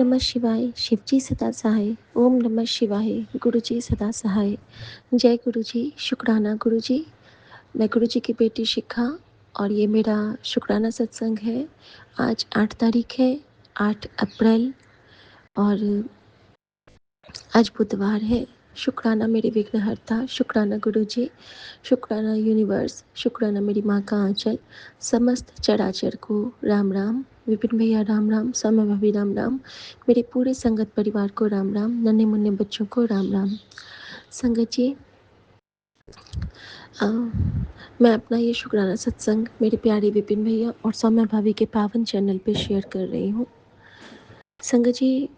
नमः शिवाय, शिवजी सदा सहाय। ओम नमः शिवाय, गुरुजी सदा सहाय। जय गुरुजी, शुक्राना गुरुजी। मैं गुरुजी की बेटी शिखा और ये मेरा शुक्राना सत्संग है। आज 8 तारीख है, 8 अप्रैल और आज बुधवार है। शुक्राना मेरे विघ्नहर्ता, शुक्राना गुरुजी, शुक्राना यूनिवर्स, शुक्राना मेरी माँ का आंचल, समस्त चराचर को राम राम। विपिन भैया राम राम, सौम्य भाभी राम राम, मेरे पूरे संगत परिवार को राम राम, नन्हे मुन्ने बच्चों को राम राम। संगत जी, अ, मैं अपना ये शुक्राना सत्संग मेरे प्यारे विपिन भैया और सौम्य भाभी के पावन चैनल पे शेयर कर रही हूँ। संगत जी,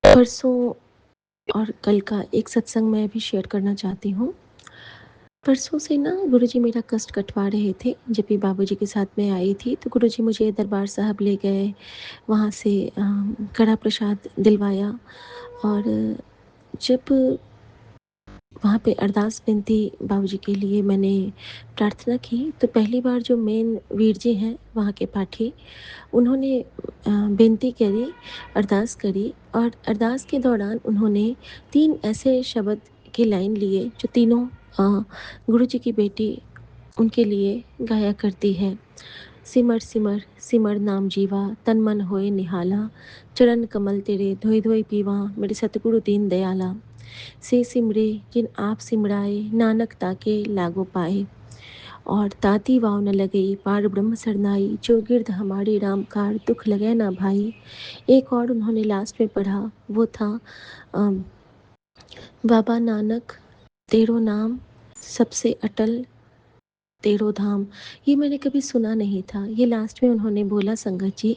परसों और कल का एक सत्संग मैं भी शेयर करना चाहती हूँ। परसों से ना गुरुजी मेरा कष्ट कटवा रहे थे। जब भी बाबूजी के साथ में आई थी तो गुरुजी मुझे दरबार साहब ले गए, वहाँ से कड़ा प्रसाद दिलवाया और जब वहाँ पे अरदास विनती बाबूजी के लिए मैंने प्रार्थना की तो पहली बार जो मेन वीर जी हैं वहाँ के पाठी, उन्होंने विनती करी, अरदास करी और अरदास के दौरान उन्होंने 3 ऐसे शब्द की लाइन लिए जो तीनों गुरुजी की बेटी उनके लिए गाया करती है। सिमर सिमर सिमर नाम जीवा, तन मन होए निहाला, चरण कमल तेरे धोई धोई पीवा, मेरे सतगुरु दीन दयाला। से सिमरे जिन आप सिमराए, नानक ताके लागो पाए। और ताती वाव न लगई, पार ब्रह्म सरनाई, जो गिरध हमारे राम कार, दुख लगे ना भाई। एक और उन्होंने लास्ट में पढ़ा, वो था अम, बाबा नानक तेरो नाम सबसे अटल तेरो धाम। ये मैंने कभी सुना नहीं था, ये लास्ट में उन्होंने बोला संगत जी।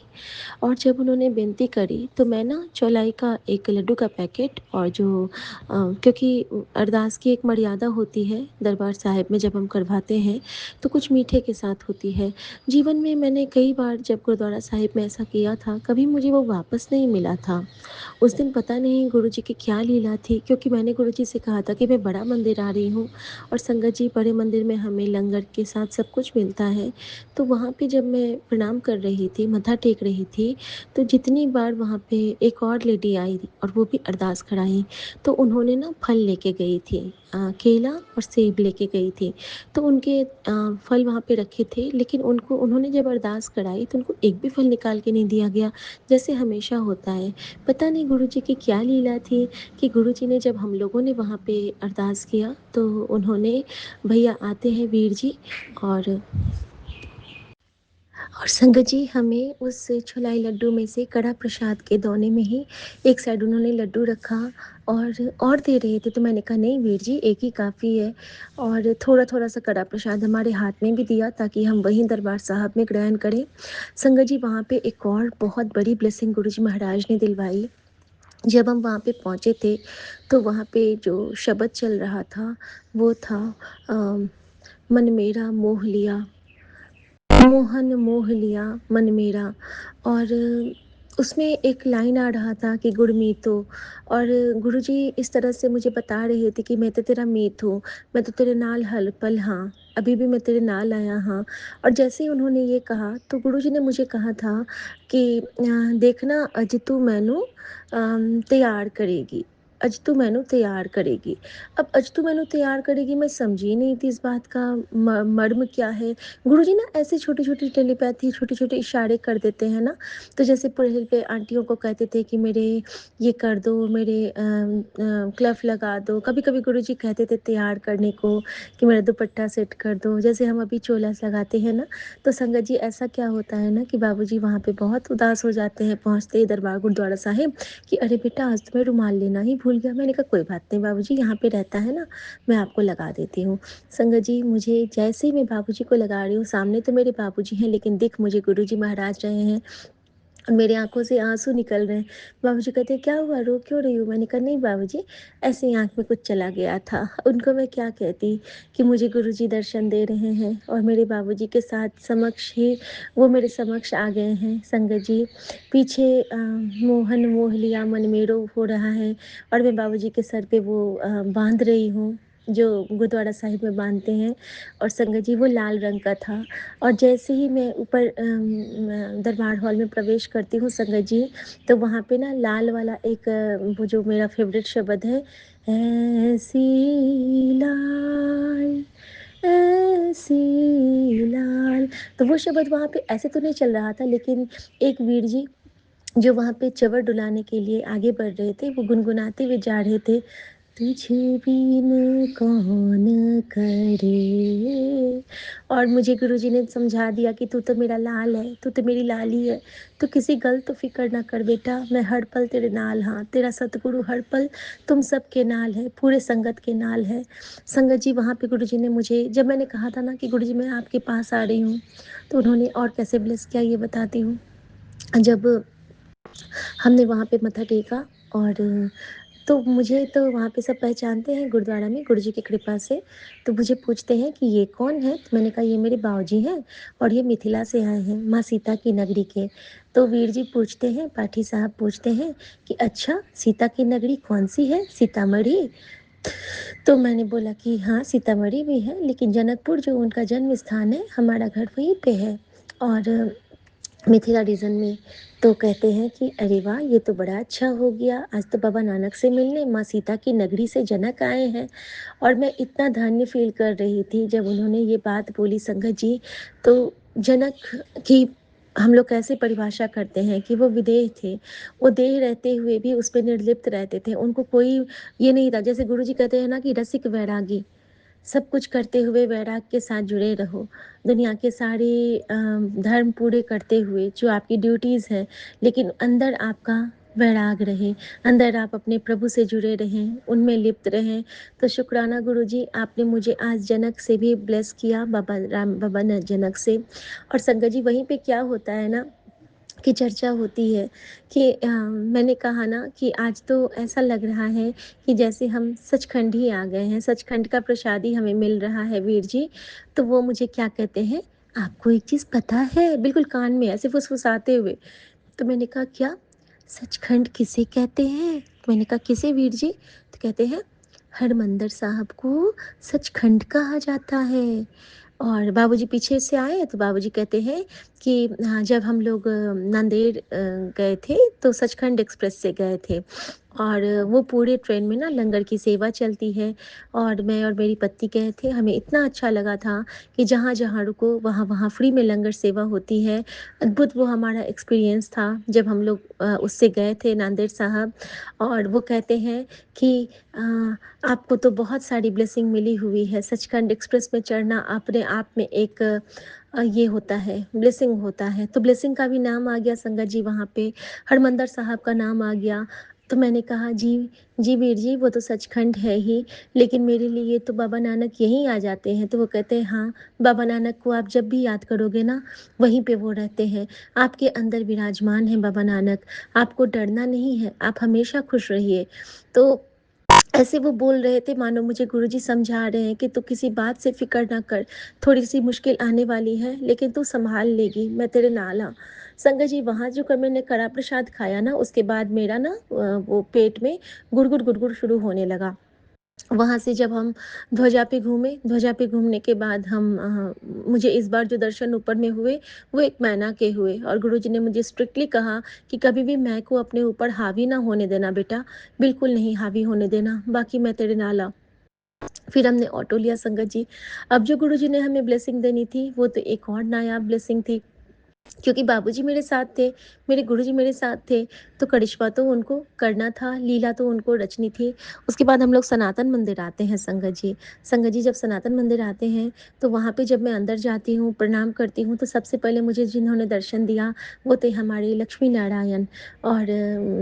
और जब उन्होंने विनती करी तो मैं ना चौलाई का एक लड्डू का पैकेट और जो क्योंकि अरदास की एक मर्यादा होती है दरबार साहिब में, जब हम करवाते हैं तो कुछ मीठे के साथ होती है। जीवन में मैंने कई बार जब गुरुद्वारा साहिब में ऐसा किया था, कभी मुझे वो वापस नहीं मिला था। उस दिन पता नहीं गुरुजी की क्या लीला थी, क्योंकि मैंने गुरुजी से कहा था कि मैं बड़ा मंदिर आ रही हूँ और संगत जी बड़े मंदिर में हमें लंगर के साथ सब कुछ मिलता है। तो वहाँ पे जब मैं प्रणाम कर रही थी, मत्था टेक रही थी, तो जितनी बार वहाँ पे एक और लेडी आई और वो भी अरदास कराई, तो उन्होंने ना फल लेके गई थी, केला और सेब लेके गई थी। तो उनके फल वहाँ पे रखे थे, लेकिन उनको उन्होंने जब अरदास कराई तो उनको एक भी फल निकाल के नहीं दिया गया, जैसे हमेशा होता है। पता नहीं गुरुजी की क्या लीला थी कि गुरुजी ने जब हम लोगों ने वहाँ पे अरदास किया तो उन्होंने, भैया आते हैं वीर जी, और संगत जी हमें उस छोलाई लड्डू में से कड़ा प्रसाद के दोने में ही एक साइड उन्होंने लड्डू रखा और दे रहे थे। तो मैंने कहा नहीं वीर जी, एक ही काफ़ी है। और थोड़ा थोड़ा सा कड़ा प्रसाद हमारे हाथ में भी दिया ताकि हम वहीं दरबार साहब में ग्रहण करें। संगत जी वहाँ पे एक और बहुत बड़ी ब्लेसिंग गुरुजी महाराज ने दिलवाई। जब हम वहाँ पे पहुँचे थे तो वहाँ पे जो शब्द चल रहा था वो था, अम, मन मेरा मोह लिया, मोहन मोह लिया मन मेरा। और उसमें एक लाइन आ रहा था कि गुड़ मीतो। और गुरुजी इस तरह से मुझे बता रहे थे कि मैं तो तेरा मीत हूँ, मैं तो तेरे नाल हल पल हाँ, अभी भी मैं तेरे नाल आया हाँ। और जैसे ही उन्होंने ये कहा तो गुरुजी ने मुझे कहा था कि देखना अज तू मैनू तैयार करेगी, अज तू मैनू तैयार करेगी। अब अज तू मैनू तैयार करेगी, मैं समझी नहीं थी इस बात का मर्म क्या है। गुरुजी ना ऐसे छोटी छोटी टेलीपैथी, छोटे छोटे इशारे कर देते हैं ना। तो जैसे पहले पे आंटियों को कहते थे कि मेरे ये कर दो, मेरे क्लफ लगा दो। कभी कभी गुरुजी कहते थे तैयार करने को कि मेरा दुपट्टा सेट कर दो, जैसे हम अभी चोला लगाते हैं ना। तो संगत जी ऐसा क्या होता है ना कि बाबूजी वहाँ पे बहुत उदास हो जाते हैं पहुँचते ही दरबार गुरुद्वारा साहिब कि अरे बेटा आज तो मैं रुमाल लेना ही भूल गया। मैंने कहा कोई बात नहीं बाबूजी, यहाँ पे रहता है ना, मैं आपको लगा देती हूँ। संगत जी मुझे जैसे ही मैं बाबूजी को लगा रही हूँ, सामने तो मेरे बाबूजी हैं लेकिन दिख मुझे गुरुजी महाराज रहे हैं और मेरी आँखों से आँसू निकल रहे हैं। बाबूजी कहते हैं क्या हुआ, रो क्यों रही हो? मैंने कहा नहीं बाबूजी, ऐसे ही आँख में कुछ चला गया था। उनको मैं क्या कहती कि मुझे गुरुजी दर्शन दे रहे हैं और मेरे बाबूजी के साथ समक्ष ही वो मेरे समक्ष आ गए हैं। संगत जी पीछे मोहन मोह लिया मन मेरो हो रहा है और मैं बाबूजी के सर पे वो बांध रही हूँ। जो गुरुद्वारा साहिब में बाँधते हैं, और संगत जी वो लाल रंग का था। और जैसे ही मैं ऊपर दरबार हॉल में प्रवेश करती हूँ संगत जी, तो वहाँ पे ना लाल वाला एक वो जो मेरा फ़ेवरेट शब्द है, ऐसी लाल, ऐसी लाल, तो वो शब्द वहाँ पे ऐसे तो नहीं चल रहा था, लेकिन एक वीर जी जो वहाँ पे चंवर डुलाने के लिए आगे बढ़ रहे थे, वो गुनगुनाते हुए जा रहे थे, तुझे बिन कौन करे। और मुझे गुरुजी ने समझा दिया कि तू तो मेरा लाल है, तू तो मेरी लाली है, तू किसी गल तो फ़िक्र ना कर बेटा, मैं हर पल तेरे नाल हाँ, तेरा सतगुरु हर पल तुम सबके नाल है, पूरे संगत के नाल है। संगत जी वहाँ पे गुरुजी ने मुझे, जब मैंने कहा था ना कि गुरुजी मैं आपके पास आ रही हूँ, तो उन्होंने और कैसे ब्लेस किया ये बताती हूँ। जब हमने वहाँ पे मत्था टेका, और तो मुझे तो वहाँ पे सब पहचानते हैं गुरुद्वारा में गुरुजी की कृपा से, तो मुझे पूछते हैं कि ये कौन है? तो मैंने कहा ये मेरे बाऊजी हैं, और ये मिथिला से आए हैं, माँ सीता की नगरी के। तो वीर जी पूछते हैं, पाठी साहब पूछते हैं कि अच्छा, सीता की नगरी कौन-सी है? सीतामढ़ी? तो मैंने बोला कि हाँ, सीतामढ़ी भी है, लेकिन जनकपुर जो उनका जन्म स्थान है, हमारा घर वहीं पे है, और मिथिला रीजन में। तो कहते हैं कि अरे वाह, ये तो बड़ा अच्छा हो गया, आज तो बाबा नानक से मिलने माँ सीता की नगरी से जनक आए हैं। और मैं इतना धन्य फील कर रही थी जब उन्होंने ये बात बोली संगत जी। तो जनक की हम लोग कैसे परिभाषा करते हैं कि वो विदेह थे, वो देह रहते हुए भी उस पर निर्लिप्त रहते थे, उनको कोई ये नहीं था। जैसे गुरु जी कहते हैं ना कि रसिक वैरागी, सब कुछ करते हुए वैराग्य के साथ जुड़े रहो। दुनिया के सारे धर्म पूरे करते हुए जो आपकी ड्यूटीज़ हैं, लेकिन अंदर आपका वैराग रहे, अंदर आप अपने प्रभु से जुड़े रहें, उनमें लिप्त रहें। तो शुक्राना गुरुजी, आपने मुझे आज जनक से भी ब्लेस किया, बाबा जनक से। और संगत जी वहीं पे क्या होता है ना की चर्चा होती है कि मैंने कहा ना कि आज तो ऐसा लग रहा है कि जैसे हम सचखंड ही आ गए हैं, सचखंड का प्रसाद ही हमें मिल रहा है वीर जी। तो वो मुझे क्या कहते हैं, आपको एक चीज़ पता है? बिल्कुल कान में ऐसे फुसफुसाते हुए। तो मैंने कहा क्या? सचखंड किसे कहते हैं? मैंने कहा किसे वीर जी? तो कहते हैं हरमंदिर साहब को सचखंड कहा जाता है। और बाबूजी पीछे से आए तो बाबूजी कहते हैं कि हाँ, जब हम लोग नांदेड़ गए थे तो सचखंड एक्सप्रेस से गए थे, और वो पूरे ट्रेन में ना लंगर की सेवा चलती है, और मैं और मेरी पति गए थे। हमें इतना अच्छा लगा था कि जहाँ-जहाँ रुको वहाँ-वहाँ फ्री में लंगर सेवा होती है। अद्भुत वो हमारा एक्सपीरियंस था जब हम लोग उससे गए थे नांदेड़ साहब। और वो कहते हैं कि अ, आपको तो बहुत सारी ब्लेसिंग मिली हुई है, सचखंड एक्सप्रेस में चढ़ना अपने आप में एक ये होता है, ब्लेसिंग होता है। तो ब्लेसिंग का भी नाम आ गया संगत जी वहाँ पे, हरमंदिर साहब का नाम आ गया। तो मैंने कहा जी, जी वीर जी वो तो सचखंड है ही, लेकिन मेरे लिए तो बाबा नानक यहीं आ जाते हैं। तो वो कहते हैं हाँ, बाबा नानक को आप जब भी याद करोगे ना, वहीं पे वो रहते हैं। आपके अंदर विराजमान हैं बाबा नानक, आपको डरना नहीं है, आप हमेशा खुश रहिए। तो ऐसे वो बोल रहे थे मानो मुझे गुरुजी समझा रहे हैं कि तू किसी बात से फ़िक्र ना कर, थोड़ी-सी मुश्किल आने वाली है, लेकिन तू सँभाल लेगी, मैं तेरे नाल हाँ। संगत जी वहाँ जो मैंने कड़ा प्रसाद खाया ना, उसके बाद मेरा ना वो पेट में गुड़गुड़ गुड़गुड़ शुरू होने लगा। वहाँ से जब हम ध्वजा पे घूमे, ध्वजा पे घूमने के बाद हम मुझे इस बार जो दर्शन ऊपर में हुए, वो एक मैना के हुए, और गुरुजी ने मुझे स्ट्रिक्टली कहा कि कभी भी मैं को अपने ऊपर हावी ना होने देना बेटा, बिल्कुल नहीं हावी होने देना, बाकी मैं तेरे नाल हाँ। फिर हमने ऑटो लिया संगत जी। अब जो गुरुजी ने हमें ब्लेसिंग देनी थी, वो तो एक और नायाब ब्लेसिंग थी। क्योंकि बाबूजी मेरे साथ थे, मेरे गुरुजी मेरे साथ थे, तो करिश्मा तो उनको करना था, लीला तो उनको रचनी थी। उसके बाद हम लोग सनातन मंदिर आते हैं संगत जी। संगत जी जब सनातन मंदिर आते हैं, तो वहाँ पे जब मैं अंदर जाती हूँ, प्रणाम करती हूँ, तो सबसे पहले मुझे जिन्होंने दर्शन दिया, वो थे हमारे लक्ष्मी नारायण और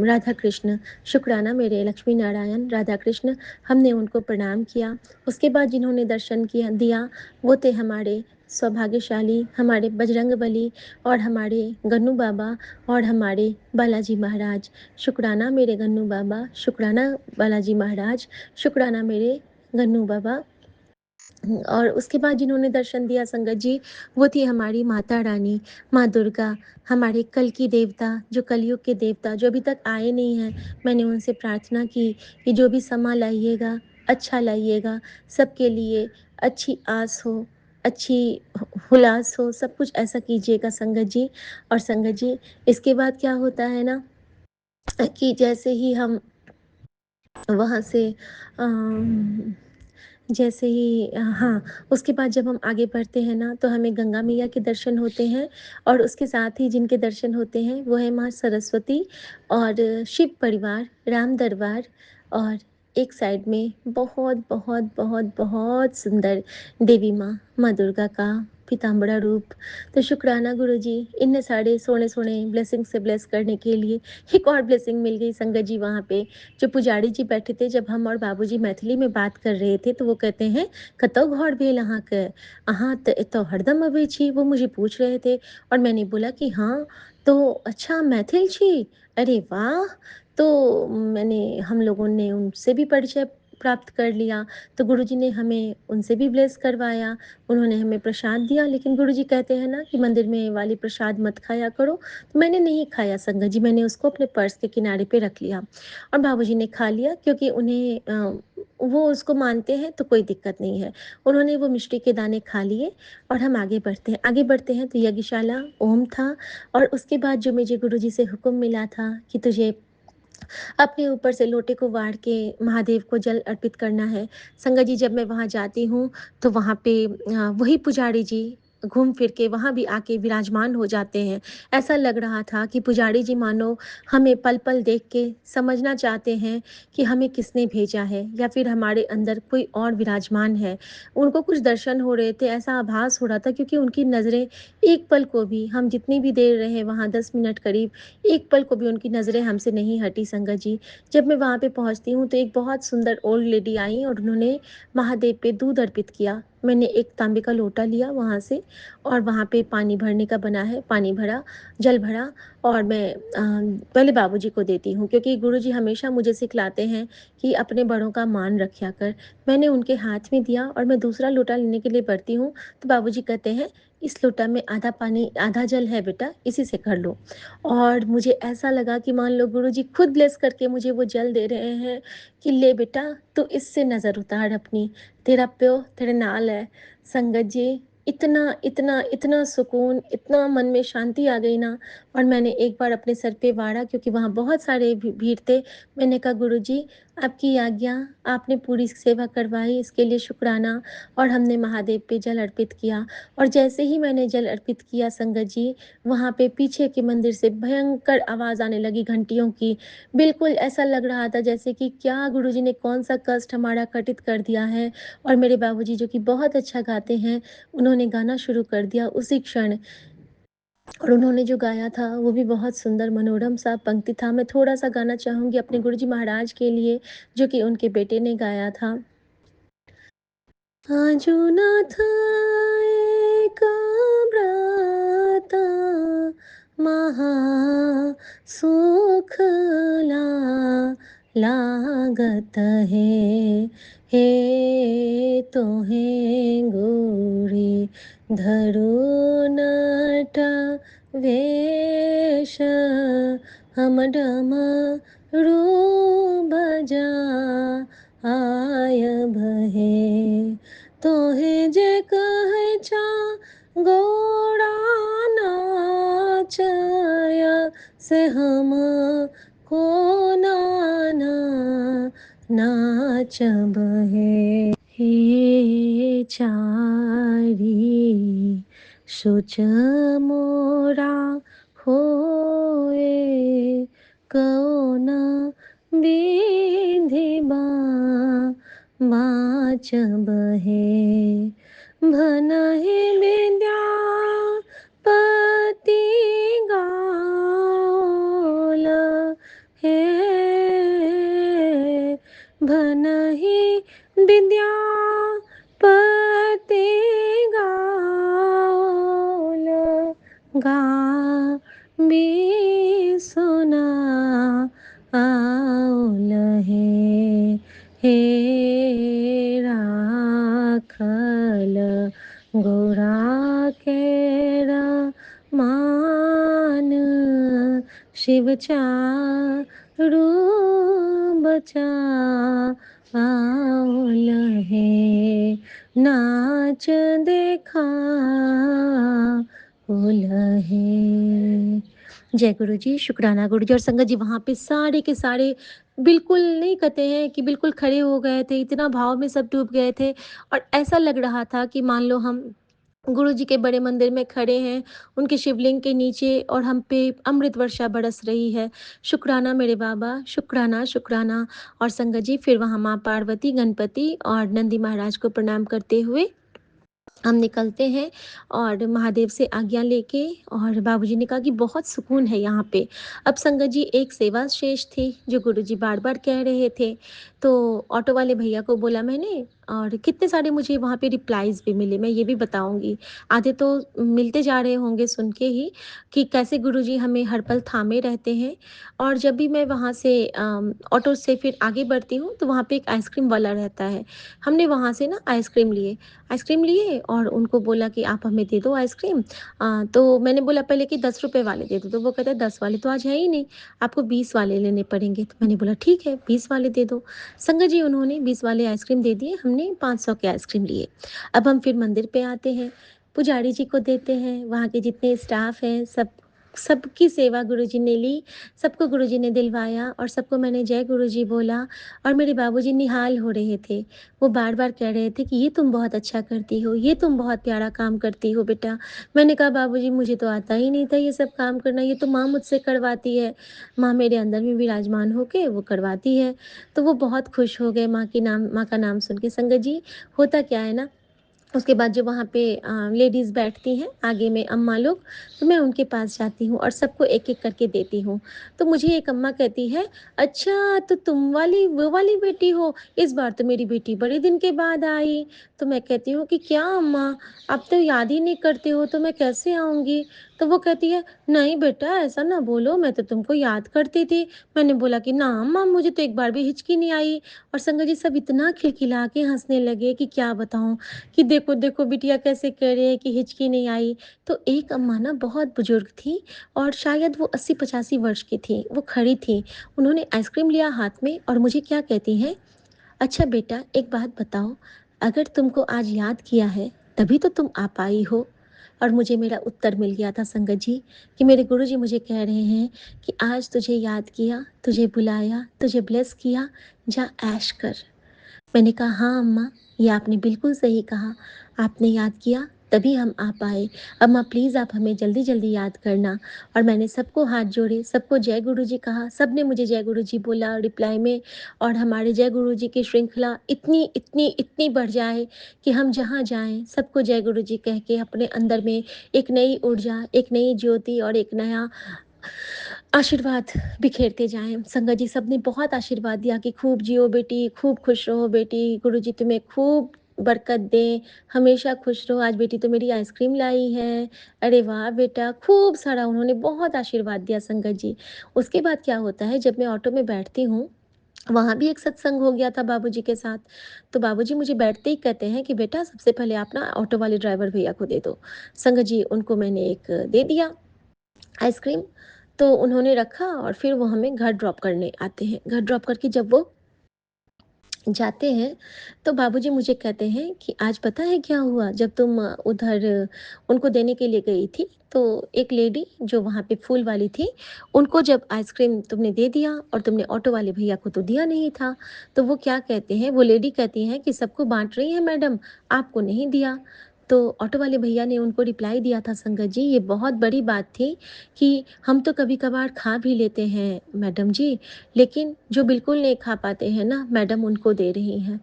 राधा कृष्ण। शुक्राना मेरे लक्ष्मी नारायण, राधा कृष्ण, हमने उनको प्रणाम किया। उसके बाद जिन्होंने दर्शन किया दिया, वो थे हमारे सौभाग्यशाली, हमारे बजरंगबली और हमारे गन्नू बाबा और हमारे बालाजी महाराज। शुक्राना मेरे गन्नू बाबा, शुक्राना बालाजी महाराज, शुक्राना मेरे गन्नू बाबा। और उसके बाद जिन्होंने दर्शन दिया संगत जी, वो थी हमारी माता रानी, माँ दुर्गा, हमारे कल की देवता, जो कलयुग के देवता, जो अभी तक आए नहीं हैं। मैंने उनसे प्रार्थना की कि जो भी समा लाइएगा, अच्छा लाइएगा, सबके लिए अच्छी आस हो, अच्छी हुलास हो, सब कुछ ऐसा कीजिएगा संगत जी। और संगत जी, इसके बाद क्या होता है ना कि जैसे ही हम वहाँ से अम, जैसे ही हाँ, उसके बाद जब हम आगे बढ़ते हैं ना, तो हमें गंगा मैया के दर्शन होते हैं और उसके साथ ही जिनके दर्शन होते हैं, वो है माँ सरस्वती और शिव परिवार, राम दरबार और एक साइड में बहुत, बहुत, बहुत, बहुत सुंदर देवी माँ, माँ दुर्गा का पीताम्बरा रूप। तो शुक्राना गुरुजी, इतने सारे सोने-सोने ब्लेसिंग से ब्लेस करने के लिए। एक और ब्लेसिंग मिल गई संगत जी वहाँ पे। जो पुजारी जी बैठे थे, जब हम और बाबूजी मैथिली में बात कर रहे थे, तो वो कहते हैं, "कतौ घर भेल अहाँके? अहाँ त एतौ हरदम अबै छी।" वो मुझे पूछ रहे थे और मैंने बोला कि हाँ, तो अच्छा मैथिल छी? अरे वाह! तो हम लोगों ने उनसे भी परिचय प्राप्त कर लिया, तो गुरुजी ने हमें उनसे भी ब्लेस करवाया। उन्होंने हमें प्रसाद दिया, लेकिन गुरुजी कहते हैं ना कि मंदिर में वाली प्रसाद मत खाया करो, तो मैंने नहीं खाया संगत जी, मैंने उसको अपने पर्स के किनारे पे रख लिया। और बाबूजी ने खा लिया क्योंकि वो उसको मानते हैं तो कोई दिक्कत नहीं है। उन्होंने वो मिष्टी के दाने खा लिए और हम आगे बढ़ते हैं। आगे बढ़ते हैं तो यज्ञशाला, ओम था और उसके बाद जो मुझे गुरुजी से हुक्म मिला था कि तुझे अपने ऊपर से लोटे को वार के महादेव को जल अर्पित करना है। संगत जी, जब मैं वहाँ जाती हूँ तो वहाँ पे वही पुजारी जी घूम फिर के वहाँ भी आके विराजमान हो जाते हैं। ऐसा लग रहा था कि पुजारी जी मानो हमें पल-पल देख के समझना चाहते हैं कि हमें किसने भेजा है या फिर हमारे अंदर कोई और विराजमान है। उनको कुछ दर्शन हो रहे थे, ऐसा आभास हो रहा था क्योंकि उनकी नज़रें एक पल को भी, हम जितनी भी देर रहे वहाँ 10 मिनट करीब, एक पल को भी उनकी नज़रें हमसे नहीं हटी संगत जी। जब मैं वहाँ पे पहुँचती हूँ तो एक बहुत सुंदर ओल्ड लेडी आई और उन्होंने महादेव पे दूध अर्पित किया। मैंने एक तांबे का लोटा लिया वहाँ से और वहाँ पे पानी भरने का बना है, पानी भरा, जल भरा और मैं पहले बाबूजी को देती हूँ क्योंकि गुरुजी हमेशा मुझे सिखलाते हैं कि अपने बड़ों का मान रखा कर। मैंने उनके हाथ में दिया और मैं दूसरा लोटा लेने के लिए बढ़ती हूँ, तो बाबूजी कहते हैं, "इस लोटा में आधा पानी आधा जल है बेटा, इसी से कर लो।" और मुझे ऐसा लगा कि मान लो गुरुजी खुद ब्लेस करके मुझे वो जल दे रहे हैं कि ले बेटा, तू इससे नज़र उतार अपनी, तेरा प्यो तेरे नाल है। संगत जी, इतना, इतना, इतना सुकून, इतना मन में शांति आ गई ना। और मैंने एक बार अपने सर पे वाढ़ा क्योंकि वहाँ बहुत सारे भीड़ थे। मैंने कहा गुरुजी, आपकी आज्ञा, आपने पूरी सेवा करवाई इसके लिए शुक्राना। और हमने महादेव पे जल अर्पित किया और जैसे ही मैंने जल अर्पित किया संगत जी, वहाँ पे पीछे के मंदिर से भयंकर आवाज़ आने लगी घंटियों की। बिल्कुल ऐसा लग रहा था जैसे कि क्या गुरुजी ने कौन-सा कष्ट हमारा घटित कर दिया है। और मेरे बाबूजी जो कि बहुत अच्छा गाते हैं, उन्होंने गाना शुरू कर दिया उसी क्षण। और उन्होंने जो गाया था वो भी बहुत सुंदर मनोरम सा पंक्ति था। मैं थोड़ा-सा गाना चाहूँगी अपने गुरुजी महाराज के लिए, जो कि उनके बेटे ने गाया था। आजोनाथ एका ब्राता महा सुखला लागत है हे तोहे गोरी धरुनट वेश हम डमरू बजा आय भहे तोहे जे कहै छा गौड़ा नाचय से हम को नाना नाचब हे चारी सोच मोरा होए कौन विधि बाचब हे भनहि विद्यापति गाओल हे भनहि विद्यापति गाओल गाबी सुना आउल हे राखल गौरा केरा मान शिव चारु बचा आऊल है नाच देखा है। जय गुरु जी, शुक्राना गुरु जी। और संगत जी वहाँ पे सारे के सारे बिल्कुल नहीं कहते हैं कि बिल्कुल खड़े हो गए थे, इतना भाव में सब डूब गए थे और ऐसा लग रहा था कि मान लो हम गुरु जी के बड़े मंदिर में खड़े हैं, उनके शिवलिंग के नीचे और हम पे अमृत वर्षा बरस रही है। शुक्राना मेरे बाबा, शुक्राना, शुक्राना। और संगत जी फिर वहाँ माँ पार्वती, गणपति और नंदी महाराज को प्रणाम करते हुए हम निकलते हैं और महादेव से आज्ञा लेके। और बाबूजी ने कहा कि बहुत सुकून है यहाँ पे। अब संगत जी एक सेवा शेष थी जो गुरुजी बार-बार कह रहे थे, तो ऑटो वाले भैया को बोला मैंने और कितने सारे मुझे वहाँ पे रिप्लाईज़ भी मिले, मैं ये भी बताऊँगी। आधे तो मिलते जा रहे होंगे सुन के ही कि कैसे गुरुजी हमें हर पल थामे रहते हैं। और जब भी मैं वहाँ से ऑटो से फिर आगे बढ़ती हूँ, तो वहाँ पे एक आइसक्रीम वाला रहता है। हमने वहाँ से ना आइसक्रीम लिए और उनको बोला कि आप हमें दे दो आइसक्रीम। तो मैंने बोला पहले कि 10 रुपए वाले दे दो, तो वो कहता है 10 वाले तो आज है ही नहीं, आपको 20 वाले लेने पड़ेंगे। तो मैंने बोला ठीक है 20 वाले दे दो। संगत जी उन्होंने 20 वाले आइसक्रीम दे दिए, हमने 500 के आइसक्रीम लिए। अब हम फिर मंदिर पे आते हैं, पुजारी जी को देते हैं, वहाँ के जितने स्टाफ हैं सबकी सेवा गुरुजी ने ली, सबको गुरुजी ने दिलवाया और सबको मैंने जय गुरुजी बोला। और मेरे बाबूजी निहाल हो रहे थे। वो बार-बार कह रहे थे कि ये तुम बहुत अच्छा करती हो, ये तुम बहुत प्यारा काम करती हो बेटा। मैंने कहा बाबूजी मुझे तो आता ही नहीं था ये सब काम करना, ये तो माँ मुझसे करवाती है। माँ मेरे अंदर में विराजमान होके वो करवाती है। तो वो बहुत खुश हो गए माँ का नाम सुन के। संगत जी होता क्या है ना, उसके बाद जो वहाँ पे लेडीज़ बैठती हैं आगे में अम्मा लोग, तो मैं उनके पास जाती हूँ और सबको एक-एक करके देती हूँ। तो मुझे एक अम्मा कहती है, "अच्छा तो तुम वाली वो वाली बेटी हो? इस बार तो मेरी बेटी बड़े दिन के बाद आई।" तो मैं कहती हूँ कि, "क्या अम्मा, आप तो याद ही नहीं करते हो तो मैं कैसे आऊँगी?" तो वो कहती है, "नहीं बेटा ऐसा ना बोलो, मैं तो तुमको याद करती थी।" मैंने बोला कि, "ना अम्मा मुझे तो एक बार भी हिचकी नहीं आई।" और संगत जी सब इतना खिलखिला के हँसने लगे कि क्या बताऊँ। कि देखो, देखो बिटिया कैसे कह रहे हैं कि हिचकी नहीं आई। तो एक अम्मा ना बहुत बुजुर्ग थी और शायद वो 80-85 वर्ष की थी। वो खड़ी थी, उन्होंने आइसक्रीम लिया हाथ में और मुझे क्या कहती हैं, "अच्छा बेटा एक बात बताओ, अगर तुमको आज याद किया है, तभी तो तुम आ पाई हो।" और मुझे मेरा उत्तर मिल गया था संगत जी कि मेरे गुरुजी मुझे कह रहे हैं कि आज तुझे याद किया, तुझे बुलाया, तुझे ब्लेस किया, जा ऐश कर। मैंने कहा हाँ अम्मा, ये आपने बिल्कुल सही कहा। आपने याद किया तभी हम आ पाए। अम्मा प्लीज़ आप हमें जल्दी-जल्दी याद करना। और मैंने सबको हाथ जोड़े, सबको जय गुरुजी कहा, सबने मुझे जय गुरुजी बोला रिप्लाई में। और हमारे जय गुरुजी की श्रृंखला इतनी, इतनी, इतनी बढ़ जाए कि हम जहाँ जाएँ सबको जय गुरुजी कह के अपने अंदर में एक नई ऊर्जा, एक नई ज्योति और एक नया आशीर्वाद बिखेरते जाएँ। संगत जी सबने बहुत आशीर्वाद दिया कि खूब जियो बेटी, खूब खुश रहो बेटी, गुरुजी तुम्हें खूब बरकत दें, हमेशा खुश रहो, आज बेटी तो मेरी आइसक्रीम लाई है, अरे वाह बेटा! खूब सारा उन्होंने बहुत आशीर्वाद दिया संगत जी। उसके बाद क्या होता है जब मैं ऑटो में बैठती हूँ, वहाँ भी एक सत्संग हो गया था बाबूजी के साथ। तो बाबूजी मुझे बैठते ही कहते हैं कि बेटा सबसे पहले आप ना ऑटो वाले ड्राइवर भैया को दे दो। संगत जी उनको मैंने एक दे दिया आइसक्रीम। तो उन्होंने रखा और फिर वो हमें घर ड्रॉप करने आते हैं। घर ड्रॉप करके जब वो जाते हैं, तो बाबूजी मुझे कहते हैं कि आज पता है क्या हुआ? जब तुम उधर उनको देने के लिए गई थी, तो एक लेडी जो वहाँ पे फूल वाली थी, उनको जब आइसक्रीम तुमने दे दिया और तुमने ऑटो वाले भैया को तो दिया नहीं था। तो वो क्या कहते हैं, वो लेडी कहती हैं कि सबको बाँट रही हैं मैडम, आपको नहीं दिया। तो ऑटो वाले भैया ने उनको रिप्लाई दिया था संगत जी, ये बहुत बड़ी बात थी कि हम तो कभी-कभार खा भी लेते हैं मैडम जी, लेकिन जो बिल्कुल नहीं खा पाते हैं ना, मैडम उनको दे रही हैं।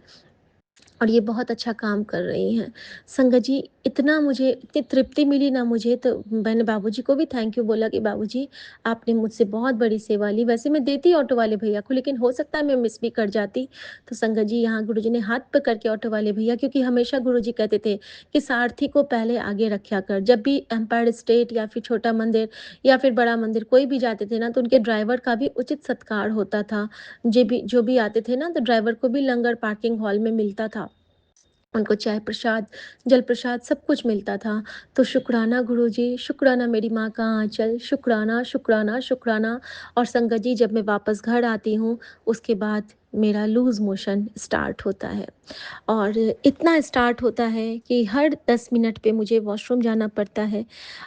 और ये बहुत अच्छा काम कर रही हैं। संगत जी इतना मुझे इतनी तृप्ति मिली ना मुझे, तो मैंने बाबूजी को भी थैंक यू बोला कि बाबूजी आपने मुझसे बहुत बड़ी सेवा ली। वैसे मैं देती ऑटो वाले भैया को, लेकिन हो सकता है मैं मिस भी कर जाती। तो संगत जी यहाँ गुरुजी ने हाथ पकड़ के ऑटो वाले भैया, क्योंकि हमेशा गुरुजी कहते थे कि सारथी को पहले आगे रखा कर। जब भी एम्पायर स्टेट या फिर छोटा मंदिर या फिर बड़ा मंदिर कोई भी जाते थे ना, तो उनके ड्राइवर का भी उचित सत्कार होता था। जो भी आते थे ना, तो ड्राइवर को भी लंगर पार्किंग हॉल में मिलता था। उनको चाय प्रसाद, जल प्रसाद सब कुछ मिलता था। तो शुक्राना गुरुजी, शुक्राना मेरी माँ का आँचल, शुक्राना, शुक्राना, शुक्राना। और संगत जी जब मैं वापस घर आती हूँ, उसके बाद मेरा लूज़ मोशन स्टार्ट होता है। और इतना स्टार्ट होता है कि हर 10 मिनट पे मुझे वॉशरूम जाना पड़ता है।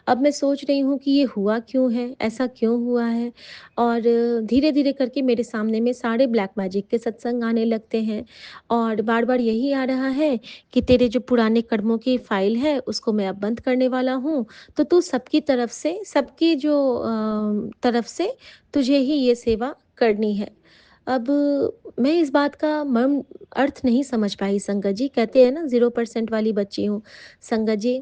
अब मैं सोच रही हूँ कि ये हुआ क्यों है? ऐसा क्यों हुआ है? और धीरे-धीरे करके मेरे सामने में सारे ब्लैक मैजिक के सत्संग आने लगते हैं और बार-बार यही आ रहा है कि तेरे जो पुराने कर्मों की फ़ाइल है उसको मैं अब बंद करने वाला हूँ। तो तू सबकी तरफ से सबकी जो तरफ से तुझे ही ये सेवा करनी है। अब मैं इस बात का मर्म अर्थ नहीं समझ पाई संगत जी। कहते हैं ना 0% वाली बच्ची हूँ। संगत जी,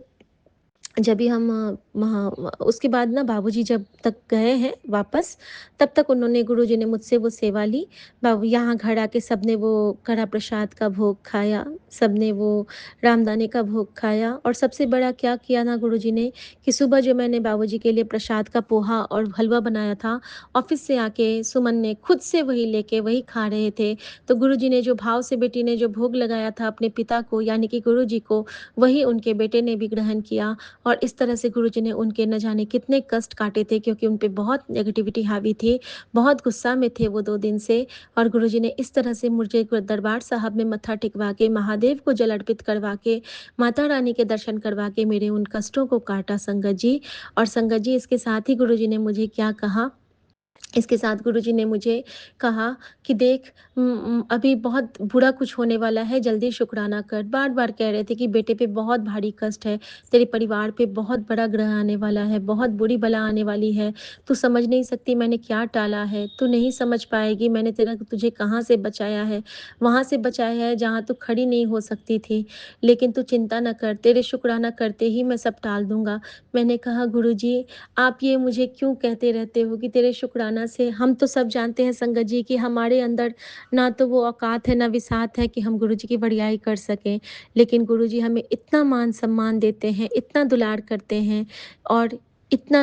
जब भी हम वहाँ उसके बाद ना बाबूजी जब तक गए हैं वापस, तब तक उन्होंने गुरुजी ने मुझसे वो सेवा ली। बाबू यहाँ घर आके सबने वो कड़ा प्रसाद का भोग खाया, सबने वो रामदाने का भोग खाया और सबसे बड़ा क्या किया ना गुरुजी ने कि सुबह जो मैंने बाबूजी के लिए प्रसाद का पोहा और हलवा बनाया था, ऑफ़िस से आके सुमन ने खुद से वही लेके वही खा रहे थे। तो गुरुजी ने जो भाव से बेटी ने जो भोग लगाया था अपने पिता को यानी कि गुरुजी को, वही उनके बेटे ने भी ग्रहण किया। और इस तरह से गुरुजी ने उनके न जाने कितने कष्ट काटे थे क्योंकि उन पे बहुत नेगेटिविटी हावी थी, बहुत गुस्सा में थे वो 2 दिन से और गुरुजी ने इस तरह से मुझे दरबार साहब में मत्था टेकवा के, महादेव को जल अर्पित करवा के, माता रानी के दर्शन करवा के मेरे उन कष्टों को काटा संगत जी। और संगत जी इसके साथ ही गुरुजी ने मुझे क्या कहा इसके साथ गुरुजी ने मुझे कहा कि देख अभी बहुत बुरा कुछ होने वाला है, जल्दी शुक्राना कर। बार-बार कह रहे थे कि बेटे पे बहुत भारी कष्ट है, तेरे परिवार पे बहुत बड़ा ग्रह आने वाला है, बहुत बुरी बला आने वाली है। तू समझ नहीं सकती मैंने क्या टाला है, तू नहीं समझ पाएगी मैंने तेरा तुझे कहाँ से बचाया है। वहाँ से बचाया है जहाँ तू खड़ी नहीं हो सकती थी। लेकिन तू चिंता ना कर, तेरे शुक्राना करते ही मैं सब टाल दूँगा। मैंने कहा गुरुजी आप ये मुझे क्यों कहते रहते हो कि तेरे शुक्राना से हम तो सब जानते हैं संगत जी कि हमारे अंदर ना तो वो औकात है, ना विसात है कि हम गुरुजी की बड़याई कर सकें। लेकिन गुरुजी हमें इतना मान-सम्मान देते हैं, इतना दुलार करते हैं और इतना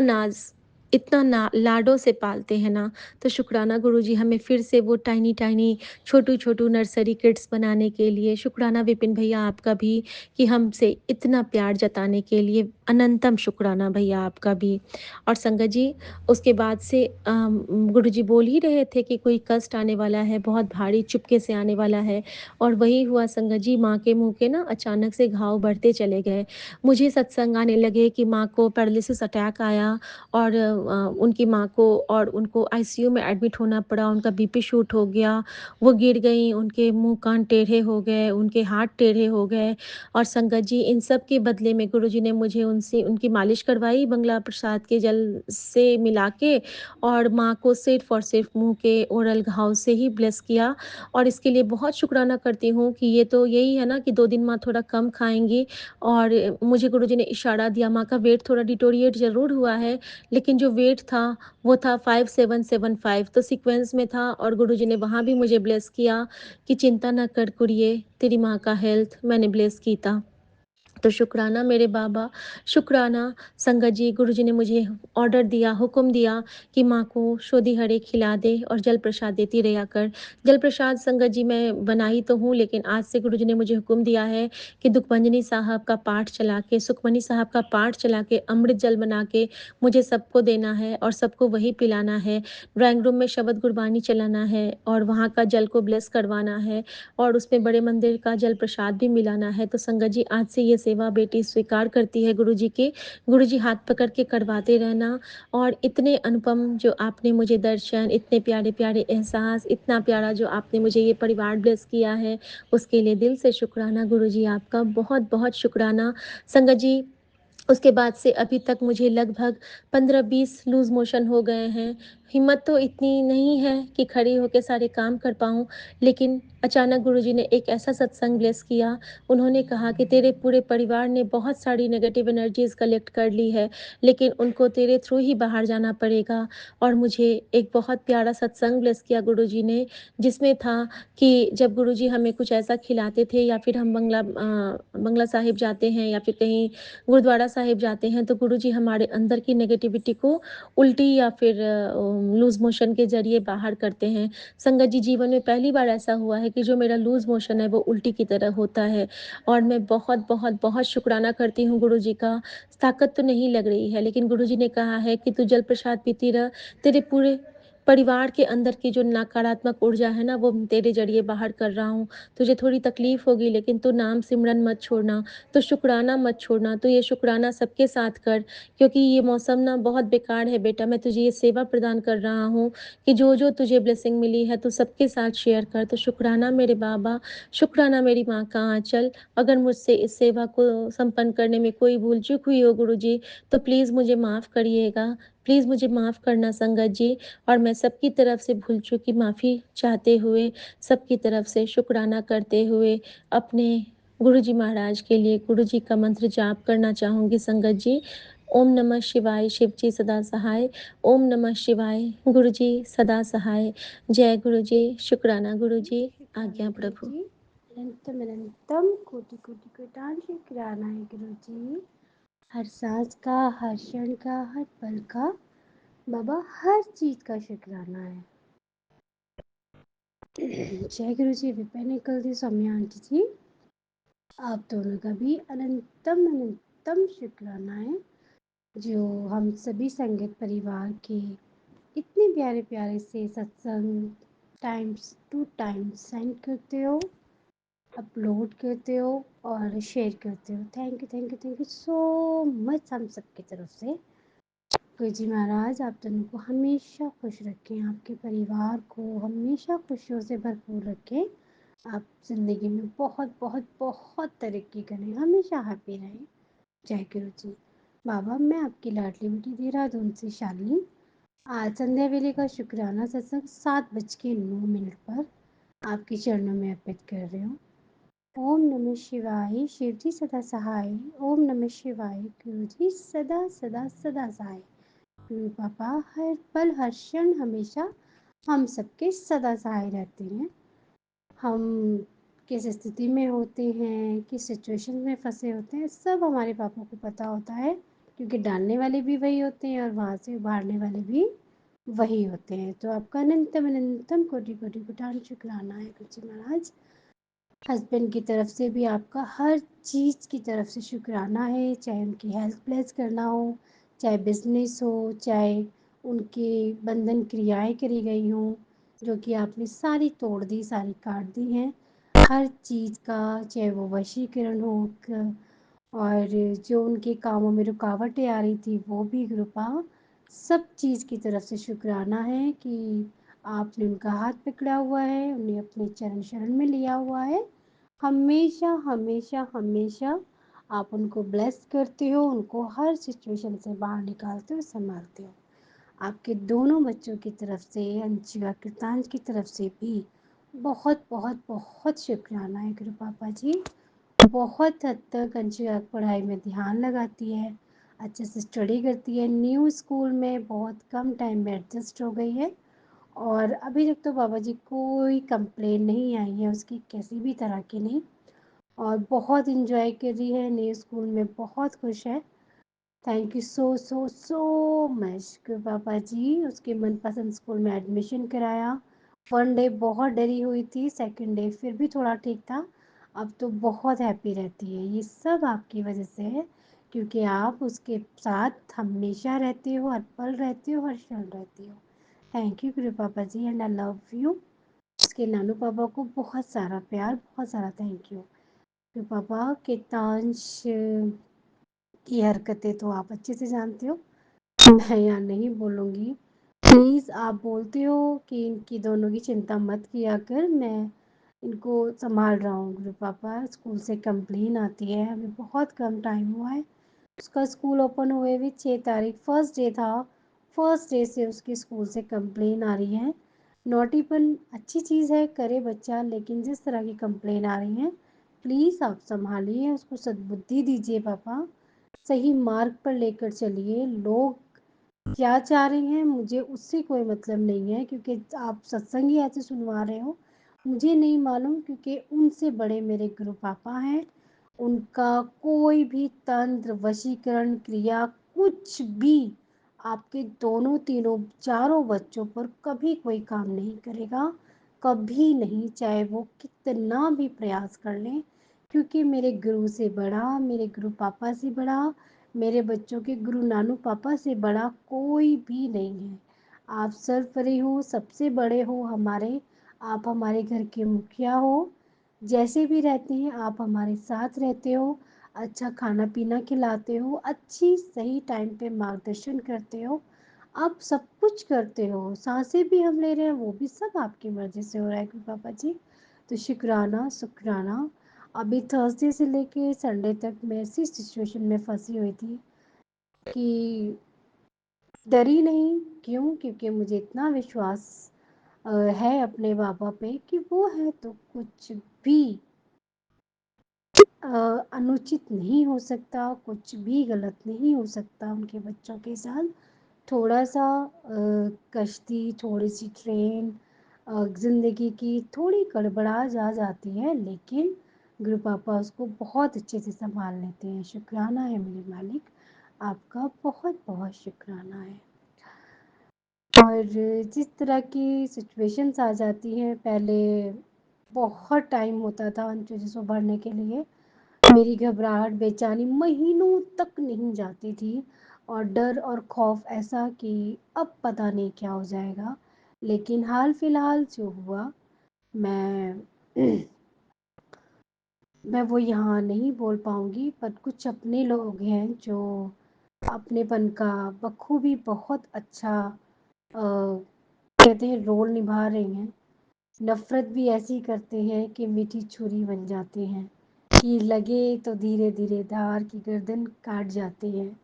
इतना ना लाडों से पालते हैं ना, तो शुक्राना गुरुजी हमें फिर से वो टाइनी-टाइनी, छोटू-छोटू नर्सरी किड्स बनाने के लिए शुक्राना विपिन भैया आपका भी कि हमसे इतना प्यार जताने के लिए अनंतम शुक्राना भैया आपका भी। और संगत जी उसके बाद से गुरुजी बोल ही रहे थे कि कोई कष्ट आने वाला है, बहुत भारी चुपके से आने वाला है और वही हुआ संगत जी माँ के मुँह के ना अचानक से घाव बढ़ते चले गए। मुझे सत्संग आने लगे कि माँ को पैरालिसिस अटैक आया और उनकी माँ को और उनको आईसीयू में एडमिट होना पड़ा, उनका बीपी शूट हो गया, वो गिर गईं, उनके मुँह कान टेढ़े हो गए, उनके हाथ टेढ़े हो गए और संगत जी इन सब के बदले में गुरुजी ने मुझे उनसे उनकी मालिश करवाई बंगला प्रसाद के जल से मिला के और माँ को सिर्फ़ और सिर्फ़ मुँह के ओरल घाव से ही ब्लेस किया और इसके लिए बहुत शुक्राना करती हूँ कि ये तो यही है ना कि 2 दिन माँ थोड़ा कम खाएँगी और मुझे गुरुजी ने इशारा दिया माँ का वेट थोड़ा डिटोरिएट ज़रूर हुआ है, लेकिन जो वेट था वो था 5775 तो सीक्वेंस में था और गुरुजी ने वहाँ भी मुझे ब्लेस किया कि चिंता ना कर कुड़िए, तेरी माँ का हेल्थ मैंने ब्लेस कीता। तो शुक्राना मेरे बाबा, शुक्राना संगत जी, गुरुजी ने मुझे ऑर्डर दिया, हुक्म दिया कि माँ को शोधी हरे खिला दे और जल प्रसाद देती रहा कर। जल प्रसाद संगत जी मैं बनाई तो हूँ, लेकिन आज से गुरुजी ने मुझे हुक्म दिया है कि दुखभंजनी साहब का पाठ चला के, सुखमनी साहब का पाठ चला के, अमृत जल बना के मुझे सबको देना है और सबको वही पिलाना है। ड्राइंग रूम में शबद गुरबानी चलाना है और वहाँ का जल को ब्लेस करवाना है और उसमें बड़े मंदिर का जल प्रसाद भी मिलाना है। तो संगत जी आज से ये सेवा बेटी स्वीकार करती है गुरुजी की। गुरुजी हाथ पकड़ के करवाते रहना और इतने अनुपम जो आपने मुझे दर्शन, इतने प्यारे-प्यारे एहसास, इतना प्यारा जो आपने मुझे ये परिवार ब्लेस किया है, उसके लिए दिल से शुक्राना गुरुजी आपका बहुत-बहुत शुक्राना। संगत जी उसके बाद से अभी तक मुझे लगभग 15-20 लूज़ मोशन हो गए हैं। हिम्मत तो इतनी नहीं है कि खड़ी होके सारे काम कर पाऊँ, लेकिन अचानक गुरुजी ने एक ऐसा सत्संग ब्लेस किया, उन्होंने कहा कि तेरे पूरे परिवार ने बहुत सारी नेगेटिव एनर्जीज़ कलेक्ट कर ली है, लेकिन उनको तेरे थ्रू ही बाहर जाना पड़ेगा और मुझे एक बहुत प्यारा सत्संग ब्लेस किया गुरुजी ने, जिसमें था कि जब गुरुजी हमें कुछ ऐसा खिलाते थे या फिर हम बंगला साहिब जाते हैं या फिर कहीं गुरुद्वारा साहिब जाते हैं तो गुरुजी हमारे अंदर की नेगेटिविटी को उल्टी या फिर लूज़ मोशन के ज़रिए बाहर करते हैं। संगत जी जीवन में पहली बार ऐसा हुआ है कि जो मेरा लूज़ मोशन है वो उल्टी की तरह होता है और मैं बहुत शुक्राना करती हूँ गुरुजी का। ताकत तो नहीं लग रही है लेकिन गुरुजी ने कहा है कि तू जल प्रसाद पीती रह, तेरे पूरे परिवार के अंदर की जो नकारात्मक ऊर्जा है ना, वो तेरे ज़रिए बाहर कर रहा हूँ। तुझे थोड़ी तकलीफ़ होगी, लेकिन तू नाम सिमरन मत छोड़ना, तू शुकराना मत छोड़ना, तू ये शुकराना सबके साथ कर, क्योंकि ये मौसम ना बहुत बेकार है बेटा। मैं तुझे ये सेवा प्रदान कर रहा हूँ कि जो-जो तुझे ब्लेसिंग मिली है, तू सबके साथ शेयर कर। तो शुकराना मेरे बाबा, शुकराना मेरी माँ का आँचल। अगर मुझसे इस सेवा को संपन्न करने में कोई भूल-चूक हुई हो गुरुजी, तो प्लीज़ मुझे माफ़ करिएगा। प्लीज़ मुझे माफ़ करना संगत जी। और मैं सबकी तरफ से भूल-चूक की माफ़ी चाहते हुए, सबकी तरफ से शुकराना करते हुए, अपने गुरुजी महाराज के लिए गुरुजी का मंत्र जाप करना चाहूँगी संगत जी। ओम नमः शिवाय, शिव जी सदा सहाय। ओम नमः शिवाय, गुरुजी सदा सहाय। जय गुरुजी, शुकराना गुरुजी, शुक्राना आज्ञा प्रभु। गुरुजी। अनंतम अनंतम कोटि कोटि कोटान शुक्राना है गुरुजी। हर सांस का, हर क्षण का, हर पल का बाबा, हर चीज का शुक्राना है। जय गुरुजी। विपिन कल सौम्या आंटी जी, आप दोनों का भी अनंतम अनंतम शुक्राना है, जो हम सभी संगत परिवार के इतने प्यारे प्यारे से सत्संग टाइम्स टू टाइम्स सेंड करते हो, अपलोड करते हो और शेयर करते हो। थैंक यू सो मच हम सबकी तरफ से। गुरु जी महाराज आप दोनों को हमेशा खुश रखें, आपके परिवार को हमेशा खुशियों से भरपूर रखें। आप ज़िंदगी में बहुत बहुत बहुत तरक्की करें, हमेशा हैप्पी रहें। जय गुरु जी। बाबा, मैं आपकी लाडली बेटी देहरादून से शालिनी आज संध्या वेले का शुक्राना सत्संग 7:09 पर आपके चरणों में अर्पित कर रही हूँ। ओम नमः शिवाय, शिव जी सदा सहाय। ओम नमः शिवाय, गुरु जी सदा सदा सदा सहाय। गुरु पापा हर पल हर क्षण हमेशा हम सबके सदा सहाय रहते हैं। हम किस स्थिति में होते हैं, किस सिचुएशन में फंसे होते हैं, सब हमारे पापा को पता होता है, क्योंकि डालने वाले भी वही होते हैं और वहाँ से उभारने वाले भी वही होते हैं। तो आपका अनंतम अनंतम कोटि कोटि कोटान शुक्राना है गुरु जी महाराज। हस्बैंड की तरफ से भी आपका हर चीज़ की तरफ से शुक्राना है, चाहे उनकी हेल्थ प्लेस करना हो, चाहे बिजनेस हो, चाहे उनके बंधन क्रियाएं करी गई हों, जो कि आपने सारी तोड़ दी, सारी काट दी हैं। हर चीज़ का, चाहे वो वशीकरण हो और जो उनके कामों में रुकावटें आ रही थी वो भी कृपा, सब चीज़ की तरफ से शुक्राना है कि आपने उनका हाथ पकड़ा हुआ है, उन्हें अपने चरण शरण में लिया हुआ है। हमेशा हमेशा हमेशा आप उनको ब्लेस करते हो, उनको हर सिचुएशन से बाहर निकालते हो, संभालते हो। आपके दोनों बच्चों की तरफ से, अंशिका कृतांश की तरफ से भी बहुत बहुत बहुत शुक्राना है गुरु पापा जी। बहुत हद तक अंशिका पढ़ाई में ध्यान लगाती है, अच्छे से स्टडी करती है, न्यू स्कूल में बहुत कम टाइम में एडजस्ट हो गई है और अभी तक तो बाबा जी कोई कंप्लेन नहीं आई है उसकी, किसी भी तरह की नहीं, और बहुत इंजॉय कर रही है, नए स्कूल में बहुत खुश है। Thank you so so so much पापा जी। उसके मनपसंद स्कूल में एडमिशन कराया। 1 डे बहुत डरी हुई थी, सेकंड डे फिर भी थोड़ा ठीक था, अब तो बहुत हैप्पी रहती है। ये सब आपकी वजह से है, क्योंकि आप उसके साथ हमेशा रहते हो, हर पल रहते हो, हर क्षण रहती हो। थैंक यू गुरु पापा जी एंड आई लव यू। उसके नानू पापा को बहुत सारा प्यार, बहुत सारा थैंक यू। गुरु पापा केतांश की हरकतें तो आप अच्छे से जानते हो, मैं यहाँ नहीं बोलूँगी। प्लीज़ आप बोलते हो कि इनकी दोनों की चिंता मत किया कर, मैं इनको संभाल रहा हूँ। गुरु पापा स्कूल से कंप्लेन आती है, अभी बहुत कम टाइम हुआ है, उसका स्कूल ओपन हुए भी 6 तारीख फर्स्ट डे था, फर्स्ट डे से उसके स्कूल से कंप्लेन आ रही है। नोटीपन अच्छी चीज़ है, करे बच्चा, लेकिन जिस तरह की कंप्लेन आ रही है, प्लीज़ आप संभालिए, उसको सद्बुद्धि दीजिए पापा, सही मार्ग पर लेकर चलिए। लोग क्या चाह रहे हैं मुझे उससे कोई मतलब नहीं है, क्योंकि आप सत्संग ही ऐसे सुनवा रहे हो, मुझे नहीं मालूम, क्योंकि उनसे बड़े मेरे गुरु पापा हैं। उनका कोई भी तंत्र, वशीकरण क्रिया, कुछ भी आपके दोनों तीनों चारों बच्चों पर कभी कोई काम नहीं करेगा, कभी नहीं, चाहे वो कितना भी प्रयास कर लें, क्योंकि मेरे गुरु से बड़ा, मेरे गुरु पापा से बड़ा, मेरे बच्चों के गुरु नानू पापा से बड़ा कोई भी नहीं है। आप सर्वपरि हो, सबसे बड़े हो हमारे, आप हमारे घर के मुखिया हो, जैसे भी रहते हैं आप हमारे साथ रहते हो, अच्छा खाना-पीना खिलाते हो, अच्छी सही टाइम पे मार्गदर्शन करते हो, आप सब कुछ करते हो, साँसें भी हम ले रहे हैं वो भी सब आपकी मर्ज़ी से हो रहा है कि पापा जी। तो शुक्राना, शुक्राना। अभी थर्सडे से लेके संडे तक मैं ऐसी सिचुएशन में फँसी हुई थी कि डरी नहीं, क्यों? क्योंकि मुझे इतना विश्वास है अपने पापा पे कि वो है तो कुछ भी अ, अनुचित नहीं हो सकता, कुछ भी गलत नहीं हो सकता उनके बच्चों के साथ। थोड़ा-सा कश्ती, थोड़ी-सी ट्रेन ज़िंदगी की थोड़ी गड़बड़ा जा जाती है, लेकिन गुरु पापा उसको बहुत अच्छे से सँभाल लेते हैं। शुक्राना है मेरे मालिक, आपका बहुत-बहुत शुक्राना है। और जिस तरह की सिचुएशंस आ जाती हैं, पहले बहुत टाइम होता था उन चीज़ों को भरने के लिए। मेरी घबराहट, बेचैनी महीनों तक नहीं जाती थी और डर और खौफ ऐसा कि अब पता नहीं क्या हो जाएगा। लेकिन हाल-फिलहाल जो हुआ, मैं मैं वो यहाँ नहीं बोल पाऊँगी, पर कुछ अपने लोग हैं जो अपनेपन का बखूबी बहुत अच्छा कहते हैं रोल निभा रही हैं। नफ़रत भी ऐसी करते हैं कि मीठी छुरी बन जाते हैं, कि लगे तो धीरे-धीरे धार की गर्दन काट जाते हैं।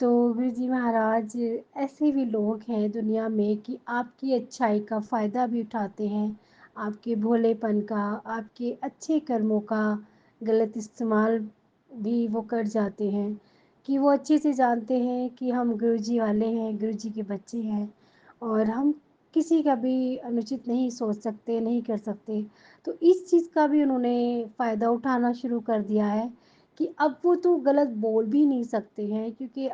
तो गुरुजी महाराज ऐसे भी लोग हैं दुनिया में कि आपकी अच्छाई का फ़ायदा भी उठाते हैं, आपके भोलेपन का, आपके अच्छे कर्मों का गलत इस्तेमाल भी वो कर जाते हैं, कि वो अच्छे से जानते हैं कि हम गुरुजी वाले हैं, गुरुजी के बच्चे हैं और हम किसी का भी अनुचित नहीं सोच सकते, नहीं कर सकते। तो इस चीज़ का भी उन्होंने फ़ायदा उठाना शुरू कर दिया है कि अब वो तो गलत बोल भी नहीं सकते हैं, क्योंकि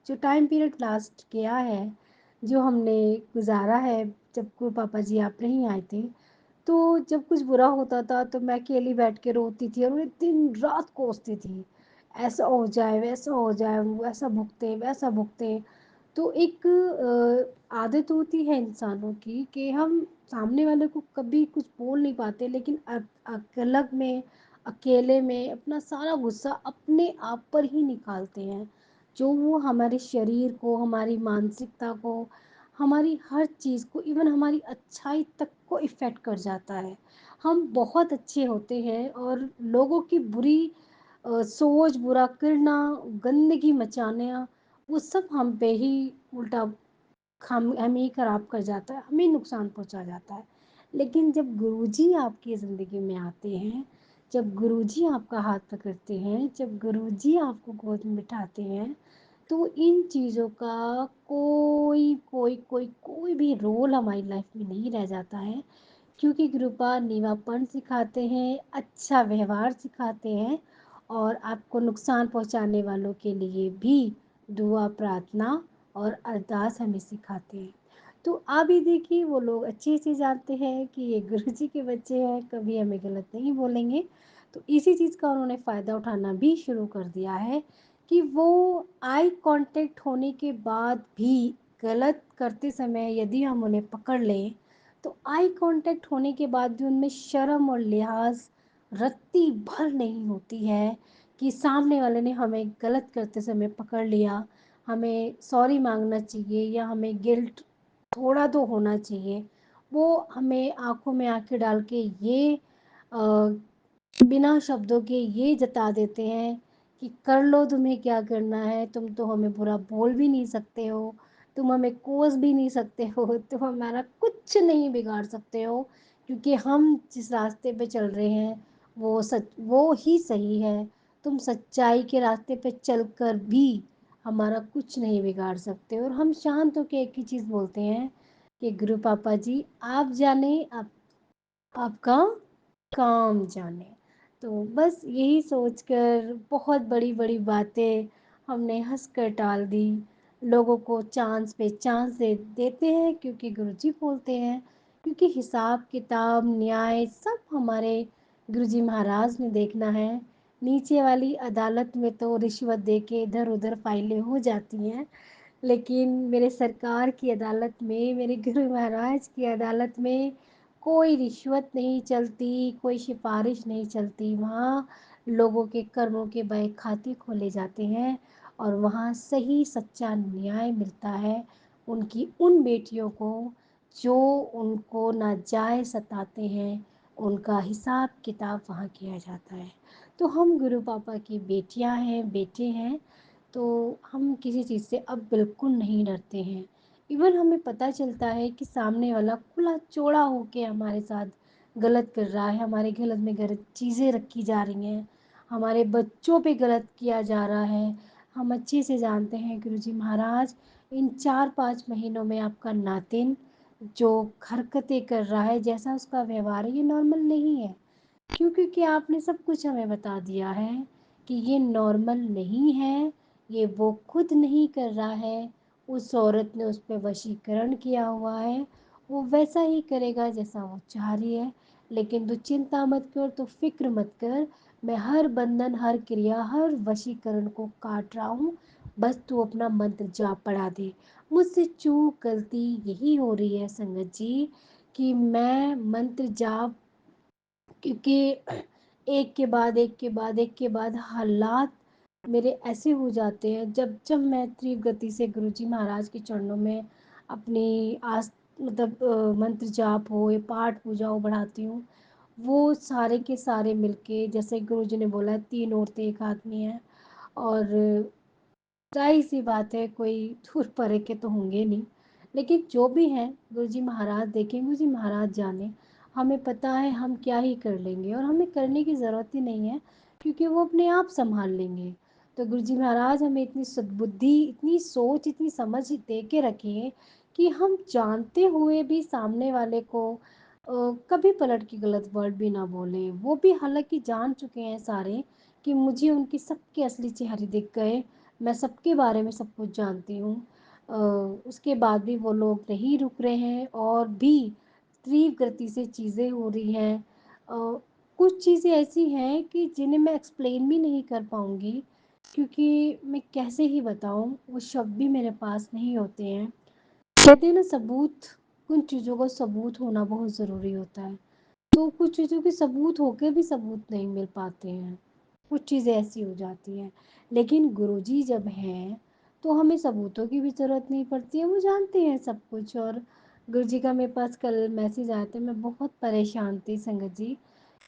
जो टाइम पीरियड लास्ट गया है, जो हमने गुज़ारा है जब को पापा जी आप नहीं आए थे, तो जब कुछ बुरा होता था तो मैं अकेली बैठ के रोती थी और उन्हें दिन-रात कोसती थी। ऐसा हो जाए, वैसा हो जाए, वैसा भुगते, वैसा भुगते। तो एक आदत होती है इंसानों की कि हम सामने वाले को कभी कुछ बोल नहीं पाते, लेकिन अलग में, अकेले में अपना सारा गुस्सा अपने आप पर ही निकालते हैं। जो वो हमारे शरीर को, हमारी मानसिकता को, हमारी हर चीज़ को, इवन हमारी अच्छाई तक को इफ़ेक्ट कर जाता है। हम बहुत अच्छे होते हैं और लोगों की बुरी सोच, बुरा करना, गंदगी मचाना, वो सब हम पे ही उल्टा हमें ही खराब कर जाता है, हमें नुकसान पहुँचा जाता है। लेकिन जब गुरुजी आपकी ज़िंदगी में आते हैं, जब गुरुजी आपका हाथ पकड़ते हैं, जब गुरुजी आपको गोद में बिठाते हैं, तो इन चीज़ों का कोई भी रोल हमारी लाइफ में नहीं रह जाता है, क्योंकि कृपा नीवापन सिखाते हैं, अच्छा व्यवहार सिखाते हैं और आपको नुकसान पहुँचाने वालों के लिए भी दुआ, प्रार्थना और अरदास हमें सिखाते हैं। तो आप भी देखिए, वो लोग अच्छे से जानते हैं कि ये गुरुजी के बच्चे हैं, कभी हमें गलत नहीं बोलेंगे। तो इसी चीज़ का उन्होंने फ़ायदा उठाना भी शुरू कर दिया है कि वो आई कॉन्टैक्ट होने के बाद भी गलत करते समय यदि हम उन्हें पकड़ लें, तो आई कॉन्टैक्ट होने के बाद भी उनमें शर्म और लिहाज़ रत्ती भर नहीं होती है कि सामने वाले ने हमें गलत करते समय पकड़ लिया, हमें सॉरी माँगना चाहिए या हमें गिल्ट थोड़ा तो होना चाहिए। वो हमें आँखों में आँखें डाल के ये अ, बिना शब्दों के ये जता देते हैं कि कर लो तुम्हें क्या करना है, तुम तो हमें बुरा बोल भी नहीं सकते हो, तुम हमें कोस भी नहीं सकते हो, तुम हमारा कुछ नहीं बिगाड़ सकते हो, क्योंकि हम जिस रास्ते पे चल रहे हैं वो ही सही है। तुम सच्चाई के रास्ते पे चलकर भी हमारा कुछ नहीं बिगाड़ सकते। और हम शांत होके एक ही चीज़ बोलते हैं कि गुरु पापा जी आप जाने, आप आपका काम जाने। तो बस यही सोचकर बहुत बड़ी-बड़ी बातें हमने हँसकर टाल दी। लोगों को चांस पे चांस देते हैं क्योंकि गुरुजी बोलते हैं, क्योंकि हिसाब-किताब, न्याय सब हमारे गुरुजी महाराज ने देखना है। नीचे वाली अदालत में तो रिश्वत दे के इधर-उधर फाइलें हो जाती हैं। लेकिन मेरे सरकार की अदालत में, मेरे गुरु महाराज की अदालत में कोई रिश्वत नहीं चलती, कोई सिफ़ारिश नहीं चलती। वहाँ लोगों के कर्मों के बही खाते खोले जाते हैं और वहाँ सही सच्चा न्याय मिलता है उनकी उन बेटियों को जो उनको नाजायज़ सताते हैं, उनका हिसाब-किताब वहाँ किया जाता है। तो हम गुरु पापा की बेटियाँ हैं, बेटे हैं, तो हम किसी चीज़ से अब बिल्कुल नहीं डरते हैं। इवन हमें पता चलता है कि सामने वाला खुला चौड़ा होके हमारे साथ गलत कर रहा है, हमारे गलत में गलत चीज़ें रखी जा रही हैं, हमारे बच्चों पे गलत किया जा रहा है। हम अच्छे से जानते हैं गुरुजी महाराज, इन 4-5 महीनों में आपका नातिन जो हरकतें कर रहा है, जैसा उसका व्यवहार है, ये नॉर्मल नहीं है। क्यों? क्योंकि आपने सब कुछ हमें बता दिया है कि ये नॉर्मल नहीं है, ये वो खुद नहीं कर रहा है, उस औरत ने उस पे वशीकरण किया हुआ है, वो वैसा ही करेगा जैसा वो चाह रही है। लेकिन तू चिंता मत कर, तू फ़िक्र मत कर, मैं हर बंधन, हर क्रिया, हर वशीकरण को काट रहा हूँ, बस तू अपना मंत्र जाप पढ़ा दे। मुझसे चूक गलती यही हो रही है संगत जी कि मैं मंत्र जाप, क्योंकि एक के बाद एक के बाद एक के बाद हालात मेरे ऐसे हो जाते हैं, जब जब मैं तीव्र गति से गुरुजी महाराज के चरणों में अपनी मतलब मंत्र जाप हो या पाठ पूजा हो बढ़ाती हूँ, वो सारे के सारे मिलके, जैसे गुरुजी ने बोला है 3 औरतें 1 आदमी है, और ज़ाहिर-सी बात है कोई दूर परे के तो होंगे नहीं। लेकिन जो भी हैं गुरुजी महाराज देखें, गुरुजी महाराज जानें। हमें पता है हम क्या ही कर लेंगे और हमें करने की ज़रूरत ही नहीं है, क्योंकि वो अपने आप सँभाल लेंगे। तो गुरुजी महाराज हमें इतनी सद्बुद्धि, इतनी सोच, इतनी समझ दे के रखें कि हम जानते हुए भी सामने वाले को कभी पलट के गलत वर्ड भी ना बोलें। वो भी हालाँकि जान चुके हैं सारे कि मुझे उनके सबके असली चेहरे दिख गए, मैं सबके बारे में सब कुछ जानती हूँ। उसके बाद भी वो लोग नहीं रुक रहे हैं और भी तीव्र गति से चीज़ें हो रही हैं। कुछ चीज़ें ऐसी हैं कि जिन्हें मैं एक्सप्लेन भी नहीं कर पाऊँगी, क्योंकि मैं कैसे ही बताऊँ, वो शब्द भी मेरे पास नहीं होते हैं। कहते हैं ना सबूत, कुछ चीज़ों का सबूत होना बहुत ज़रूरी होता है। तो कुछ चीज़ों के सबूत होके भी सबूत नहीं मिल पाते हैं। कुछ चीज़ें ऐसी हो जाती हैं। लेकिन गुरुजी जब हैं, तो हमें सबूतों की भी ज़रूरत नहीं पड़ती है, वो जानते हैं सब कुछ। और गुरुजी का मेरे पास कल मैसेज आया था, मैं बहुत परेशान थी संगत जी,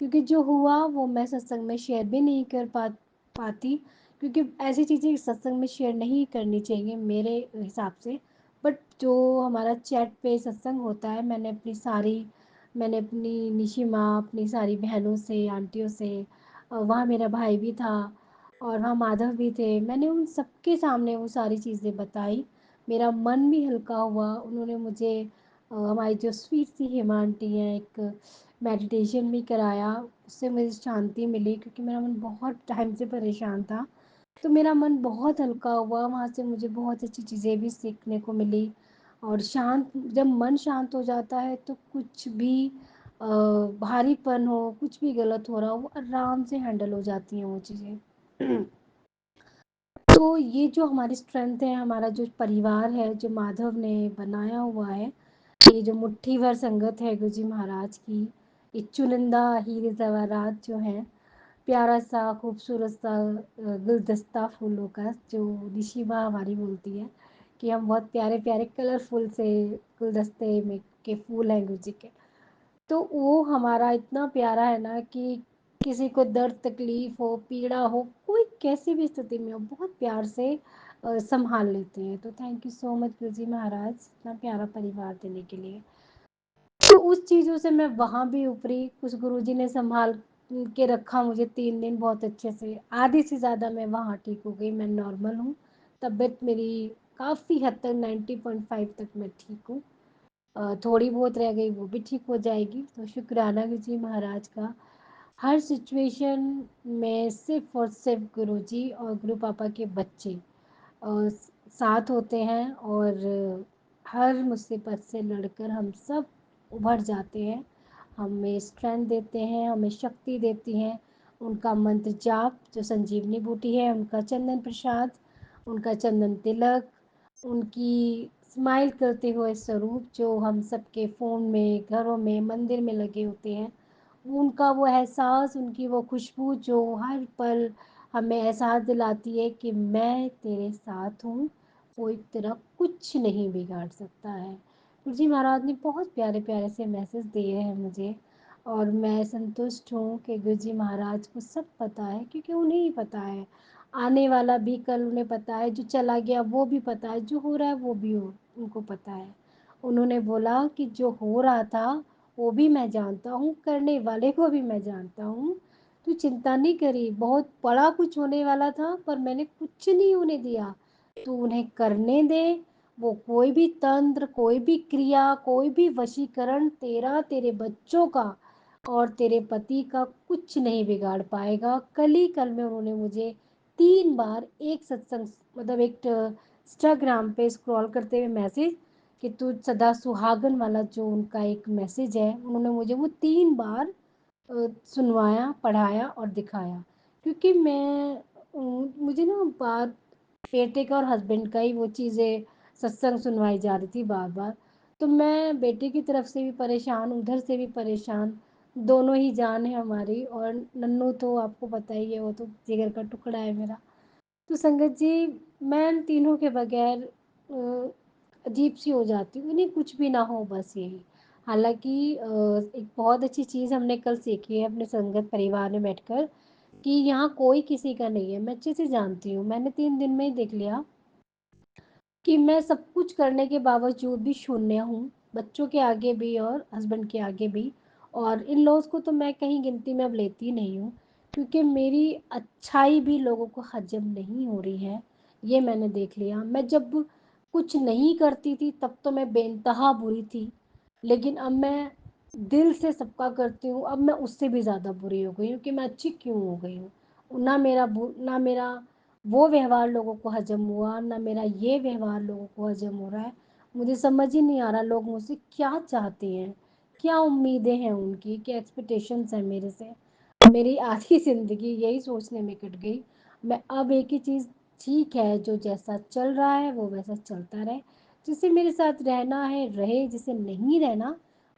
क्योंकि जो हुआ वो मैं सत्संग में शेयर भी नहीं कर पाती, क्योंकि ऐसी चीज़ें सत्संग में शेयर नहीं करनी चाहिए मेरे हिसाब से। बट जो हमारा चैट पे सत्संग होता है, मैंने अपनी निशी माँ, अपनी सारी बहनों से, आंटियों से, वहाँ मेरा भाई भी था और वहाँ माधव भी थे। मैंने उन सबके सामने वो सारी चीज़ें बताई। मेरा मन भी हल्का हुआ। उन्होंने मुझे हमारी जो स्वीट सी हेमा आंटी हैं, एक मेडिटेशन भी कराया। उससे मुझे शांति मिली, क्योंकि मेरा मन बहुत टाइम से परेशान था। तो मेरा मन बहुत हल्का हुआ, वहाँ से मुझे बहुत अच्छी चीज़ें भी सीखने को मिली। और शांत, जब मन शांत हो जाता है तो कुछ भी भारीपन हो, कुछ भी गलत हो रहा हो, वो आराम से हैंडल हो जाती हैं वो चीज़ें। तो ये जो हमारी स्ट्रेंथ है, हमारा जो परिवार है, जो माधव ने बनाया हुआ है, ये जो मुट्ठी भर संगत है गुरुजी महाराज की, ये चुनिंदा हीरे ज़वारात जो हैं, प्यारा सा खूबसूरत सा गुलदस्ता फूलों का, जो निशिमा हमारी बोलती है कि हम बहुत प्यारे प्यारे कलरफुल से गुलदस्ते में के फूल हैं गुरु जी के। तो वो हमारा इतना प्यारा है ना कि किसी को दर्द तकलीफ हो, पीड़ा हो, कोई कैसी भी स्थिति में हो, बहुत प्यार से संभाल लेते हैं। तो थैंक यू सो मच गुरु जी महाराज, इतना प्यारा परिवार देने के लिए। तो उस चीज़ों से मैं वहाँ भी उभरी, कुछ गुरुजी ने सँभाल के रखा मुझे 3 दिन बहुत अच्छे से। आधी से ज़्यादा मैं वहाँ ठीक हो गई, मैं नॉर्मल हूँ। तबीयत मेरी काफ़ी हद तक 90.5 तक मैं ठीक हूँ। थोड़ी बहुत रह गई वो भी ठीक हो जाएगी। तो शुक्राना गुरुजी महाराज का। हर सिचुएशन में सिर्फ़ और सिर्फ़ गुरुजी और गुरु पापा के बच्चे साथ होते हैं, और हर मुसीबत से लड़कर हम सब उभर जाते हैं। हमें स्ट्रेंथ देते हैं, हमें शक्ति देती हैं। उनका मंत्र जाप जो संजीवनी बूटी है, उनका चंदन प्रसाद, उनका चंदन तिलक, उनकी स्माइल करते हुए स्वरूप जो हम सबके फ़ोन में, घरों में, मंदिर में लगे होते हैं, उनका वो एहसास, उनकी वो खुशबू जो हर पल हमें एहसास दिलाती है कि मैं तेरे साथ हूँ, कोई तेरा कुछ नहीं बिगाड़ सकता है। गुरु जी महाराज ने बहुत प्यारे-प्यारे से मैसेज दिए हैं मुझे, और मैं संतुष्ट हूँ कि गुरु जी महाराज को सब पता है, क्योंकि उन्हें ही पता है। आने वाला भी कल उन्हें पता है, जो चला गया वो भी पता है, जो हो रहा है वो भी उनको पता है। उन्होंने बोला कि जो हो रहा था वो भी मैं जानता हूँ, करने वाले को भी मैं जानता हूँ। तू चिंता नहीं करी, बहुत बड़ा कुछ होने वाला था पर मैंने कुछ नहीं होने दिया। तू उन्हें करने दे, वो कोई भी तंत्र, कोई भी क्रिया, कोई भी वशीकरण तेरा, तेरे बच्चों का और तेरे पति का कुछ नहीं बिगाड़ पाएगा। कल ही कल में उन्होंने मुझे 3 बार एक सत्संग, मतलब एक इंस्टाग्राम पे स्क्रॉल करते हुए मैसेज कि तू सदा सुहागन वाला जो उनका एक मैसेज है, उन्होंने मुझे वो 3 बार सुनवाया, पढ़ाया और दिखाया। क्योंकि मुझे ना बार बेटे का और हस्बैंड का ही वो चीज़ें सत्संग सुनवाई जा रही थी बार-बार। तो मैं बेटे की तरफ से भी परेशान, उधर से भी परेशान, दोनों ही जान है हमारी, और नन्नू तो आपको पता ही है, वो तो जिगर का टुकड़ा है मेरा। तो संगत जी, मैं इन तीनों के बगैर अजीब सी हो जाती हूँ, इन्हें कुछ भी ना हो बस यही। हालाँकि एक बहुत अच्छी चीज़ हमने कल सीखी है अपने संगत परिवार में बैठकर, कि यहाँ कोई किसी का नहीं है, मैं अच्छे से जानती हूँ। मैंने 3 दिन में ही देख लिया कि मैं सब कुछ करने के बावजूद भी शून्य हूँ, बच्चों के आगे भी और हस्बैंड के आगे भी। और इन-लॉज़ को तो मैं कहीं गिनती में अब लेती नहीं हूँ, क्योंकि मेरी अच्छाई भी लोगों को हज़म नहीं हो रही है, ये मैंने देख लिया। मैं जब कुछ नहीं करती थी तब तो मैं बेइंतहा बुरी थी, लेकिन अब मैं दिल से सबका करती हूँ, अब मैं उससे भी ज़्यादा बुरी हो गई हूँ कि मैं अच्छी क्यों हो गई हूँ। ना मेरा वो व्यवहार लोगों को हजम हुआ, ना मेरा ये व्यवहार लोगों को हजम हो रहा है। मुझे समझ ही नहीं आ रहा लोग मुझसे क्या चाहते हैं, क्या उम्मीदें हैं उनकी, क्या एक्सपेक्टेशंस हैं मेरे से। मेरी आधी ज़िंदगी यही सोचने में कट गई। मैं अब एक ही चीज़, ठीक है जो जैसा चल रहा है वो वैसा चलता रहे, जिसे मेरे साथ रहना है रहे, जिसे नहीं रहना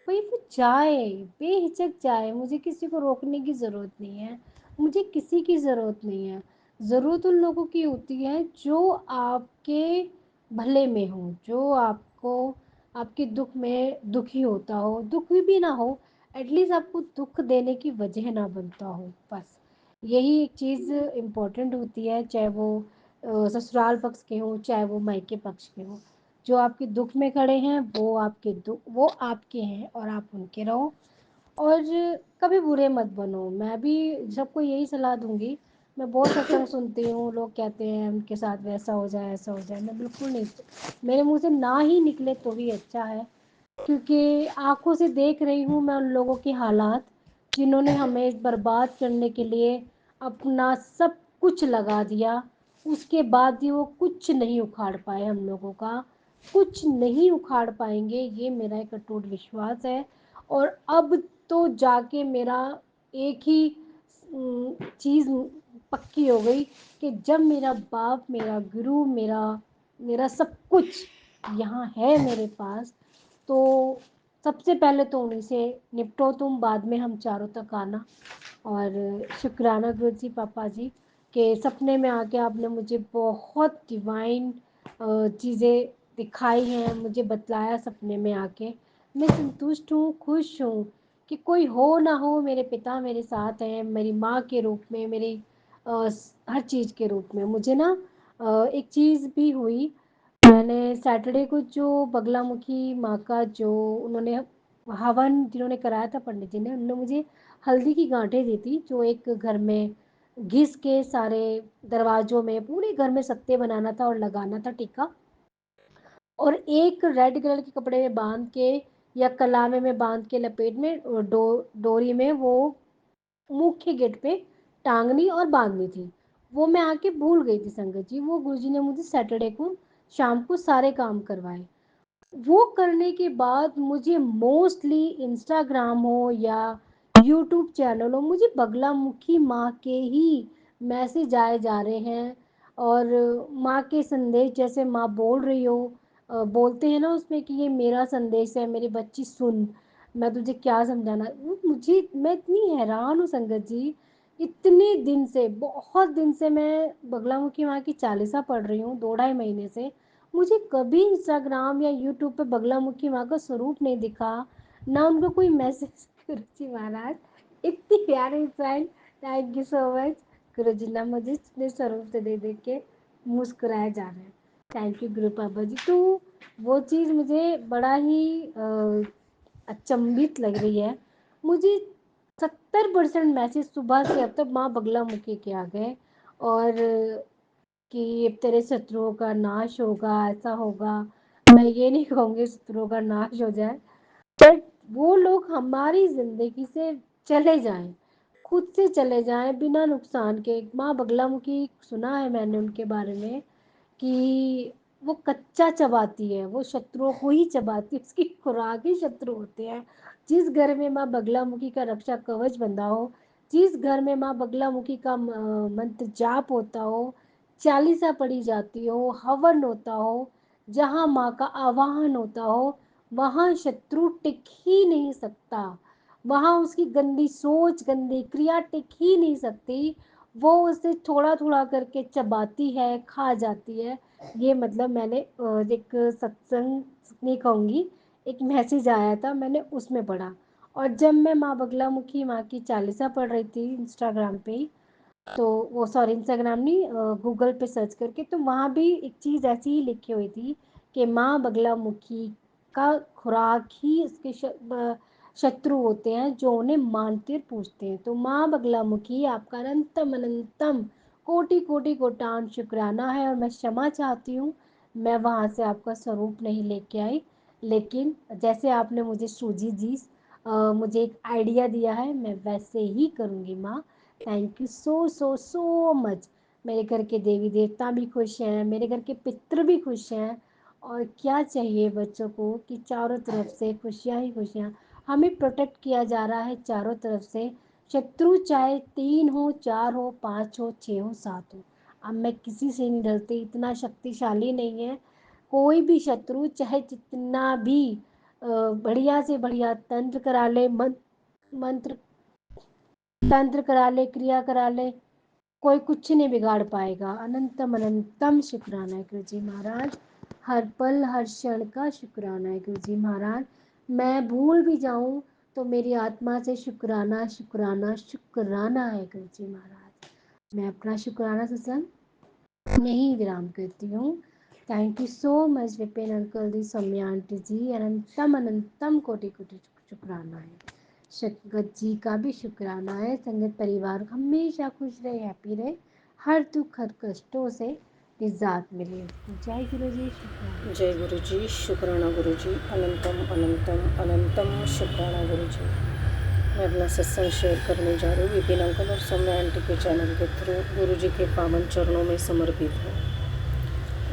वही वो जाए, बेहिचक जाए। मुझे किसी को रोकने की ज़रूरत नहीं है, मुझे किसी की ज़रूरत नहीं है। ज़रूरत उन लोगों की होती है जो आपके भले में हो, जो आपको आपके दुख में दुखी होता हो, दुखी भी ना हो, एटलीस्ट आपको दुख देने की वजह ना बनता हो, बस यही एक चीज़ इम्पोर्टेंट होती है, चाहे वो ससुराल पक्ष के हों, चाहे वो मायके पक्ष के हों। जो आपके दुख में खड़े हैं वो आपके हैं और आप उनके रहो। और कभी बुरे मत बनो, मैं भी सबको यही सलाह दूँगी। मैं बहुत सत्संग सुनती हूँ, लोग कहते हैं उनके साथ वैसा हो जाए, ऐसा हो जाए, मैं बिल्कुल नहीं, मेरे मुँह से ना ही निकले तो भी अच्छा है। क्योंकि आँखों से देख रही हूँ मैं उन लोगों के हालात, जिन्होंने हमें बर्बाद करने के लिए अपना सब कुछ लगा दिया, उसके बाद भी वो कुछ नहीं उखाड़ पाए हम लोगों का, कुछ नहीं उखाड़ पाएँगे, ये मेरा एक अटूट विश्वास है। और अब तो जाके मेरा एक ही चीज़ पक्की हो गई कि जब मेरा बाप, मेरा गुरु, मेरा मेरा सब कुछ यहाँ है मेरे पास, तो सबसे पहले तो उन्हीं से निपटो तुम, बाद में हम चारों तक आना। और शुक्राना गुरु जी, पापा जी, के सपने में आके आपने मुझे बहुत डिवाइन चीज़ें दिखाई हैं, मुझे बतलाया सपने में आके। मैं संतुष्ट हूँ, खुश हूँ कि कोई हो ना हो, मेरे पिता मेरे साथ हैं, मेरी माँ के रूप में, मेरी हर चीज़ के रूप में। मुझे ना एक चीज़ भी हुई, मैंने सैटरडे को जो बगलामुखी माँ का जो उन्होंने हवन जिन्होंने कराया था, पंडित जी ने, उन्होंने मुझे हल्दी की गांठें दी थी, जो एक घर में घिस के सारे दरवाज़ों में, पूरे घर में सत्ते बनाना था और लगाना था टीका। और एक रेड कलर के कपड़े में बांध के या कलावे में बांध के लपेट में डोरी में वो मुख्य गेट पे टांगनी और बांधनी थी। वो मैं आके भूल गई थी संगत जी, वो गुरुजी ने मुझे सैटरडे को शाम को सारे काम करवाए। वो करने के बाद मुझे मोस्टली इंस्टाग्राम हो या यूट्यूब चैनल हो, मुझे बगलामुखी माँ के ही मैसेज आए जा रहे हैं। और माँ के संदेश जैसे माँ बोल रही हो, बोलते हैं ना उसमें कि ये मेरा संदेश है, मेरी बच्ची सुन, मैं तुझे क्या समझाना। मुझे मैं इतनी हैरान हूँ संगत जी, इतने दिन से, बहुत दिन से मैं बगलामुखी माँ की चालीसा पढ़ रही हूँ, 2 ढाई महीने से। मुझे कभी इंस्टाग्राम या यूट्यूब पे बगलामुखी माँ का स्वरूप नहीं दिखा, ना उनका कोई मैसेज। गुरु जी महाराज इतनी प्यारी इंसान, थैंक यू सो मच। गुरु जी ना मुझे इतने स्वरूप से दे दे के मुस्कुराए जा रहे हैं। थैंक यू गुरु पापा जी। तो वो चीज़ मुझे बड़ा ही अचंभित लग रही है। मुझे 70% मैसेज सुबह से अब तक माँ बगलामुखी के आ गए, और कि अब तेरे शत्रुओं का नाश होगा, ऐसा होगा। मैं ये नहीं कहूँगी शत्रुओं का नाश हो जाए, बट वो लोग हमारी ज़िंदगी से चले जाएं, खुद से चले जाएं बिना नुकसान के। माँ बगलामुखी सुना है मैंने उनके बारे में कि वो कच्चा चबाती है, वो शत्रुओं को ही चबाती है, उसकी खुराक ही शत्रु होते हैं। जिस घर में माँ बगलामुखी का रक्षा कवच बंधा हो, जिस घर में माँ बगलामुखी का मंत्र जाप होता हो, चालीसा पढ़ी जाती हो, हवन होता हो, जहाँ माँ का आवाहन होता हो, वहाँ शत्रु टिक ही नहीं सकता। वहाँ उसकी गंदी सोच, गंदी क्रिया टिक ही नहीं सकती। वो उसे थोड़ा थोड़ा करके चबाती है, खा जाती है। ये मतलब मैंने एक सत्संग नहीं कहूँगी, एक मैसेज आया था, मैंने उसमें पढ़ा। और जब मैं माँ बगलामुखी माँ की चालीसा पढ़ रही थी इंस्टाग्राम पे ही, तो वो सॉरी इंस्टाग्राम नहीं, गूगल पे सर्च करके, तो वहाँ भी एक चीज़ ऐसी ही लिखी हुई थी कि माँ बगलामुखी का खुराक ही उसके शत्रु होते हैं जो उन्हें मानते और पूजते हैं। तो माँ बगलामुखी आपका अनंतम अनंतम कोटि कोटि कोटान शुक्राना है, और मैं क्षमा चाहती हूँ, मैं वहाँ से आपका स्वरूप नहीं लेके आई। लेकिन जैसे आपने मुझे सूजी दी, मुझे एक आइडिया दिया है, मैं वैसे ही करूँगी माँ। Thank you so so so much. मेरे घर के देवी देवता भी खुश हैं, मेरे घर के पितृ भी खुश हैं, और क्या चाहिए बच्चों को कि चारों तरफ से खुशियाँ ही खुशियाँ। हमें प्रोटेक्ट किया जा रहा है चारों तरफ से। शत्रु चाहे 3 हो, 4 हो, 5 हो, 6 हो, 7 हो, अब मैं किसी से नहीं डरती, इतना शक्तिशाली नहीं है कोई भी शत्रु, चाहे जितना भी बढ़िया से बढ़िया तंत्र करा ले, मंत्र तंत्र करा ले, क्रिया करा ले, कोई कुछ नहीं बिगाड़ पाएगा। अनंतम अनंतम शुक्राना है गुरु जी महाराज, हर पल हर क्षण का शुक्राना है गुरु जी महाराज। मैं भूल भी जाऊं तो मेरी आत्मा से शुक्राना शुक्राना शुक्राना है गुरु जी महाराज। मैं अपना शुक्राना सत्संग यहीं विराम करती हूँ। Thank you so much Vipin uncle ji, Saumya aunty ji, अनंतम अनंतम कोटि कोटि शुक्राना है। संगत जी का भी शुक्राना है। संगत परिवार हमेशा खुश रहे, हैप्पी रहे, हर दुख हर कष्टों से निजात मिले। जय गुरु जी, शुक्राना। जय गुरु जी, शुक्राना गुरु जी, अनंतम अनंतम अनंतम शुक्राना गुरु जी। मैं अपना सत्संग शेयर करने जा रही हूँ विपिन अंकल और सौम्या आंटी के चैनल के थ्रू गुरु जी के पावन चरणों में समर्पित है।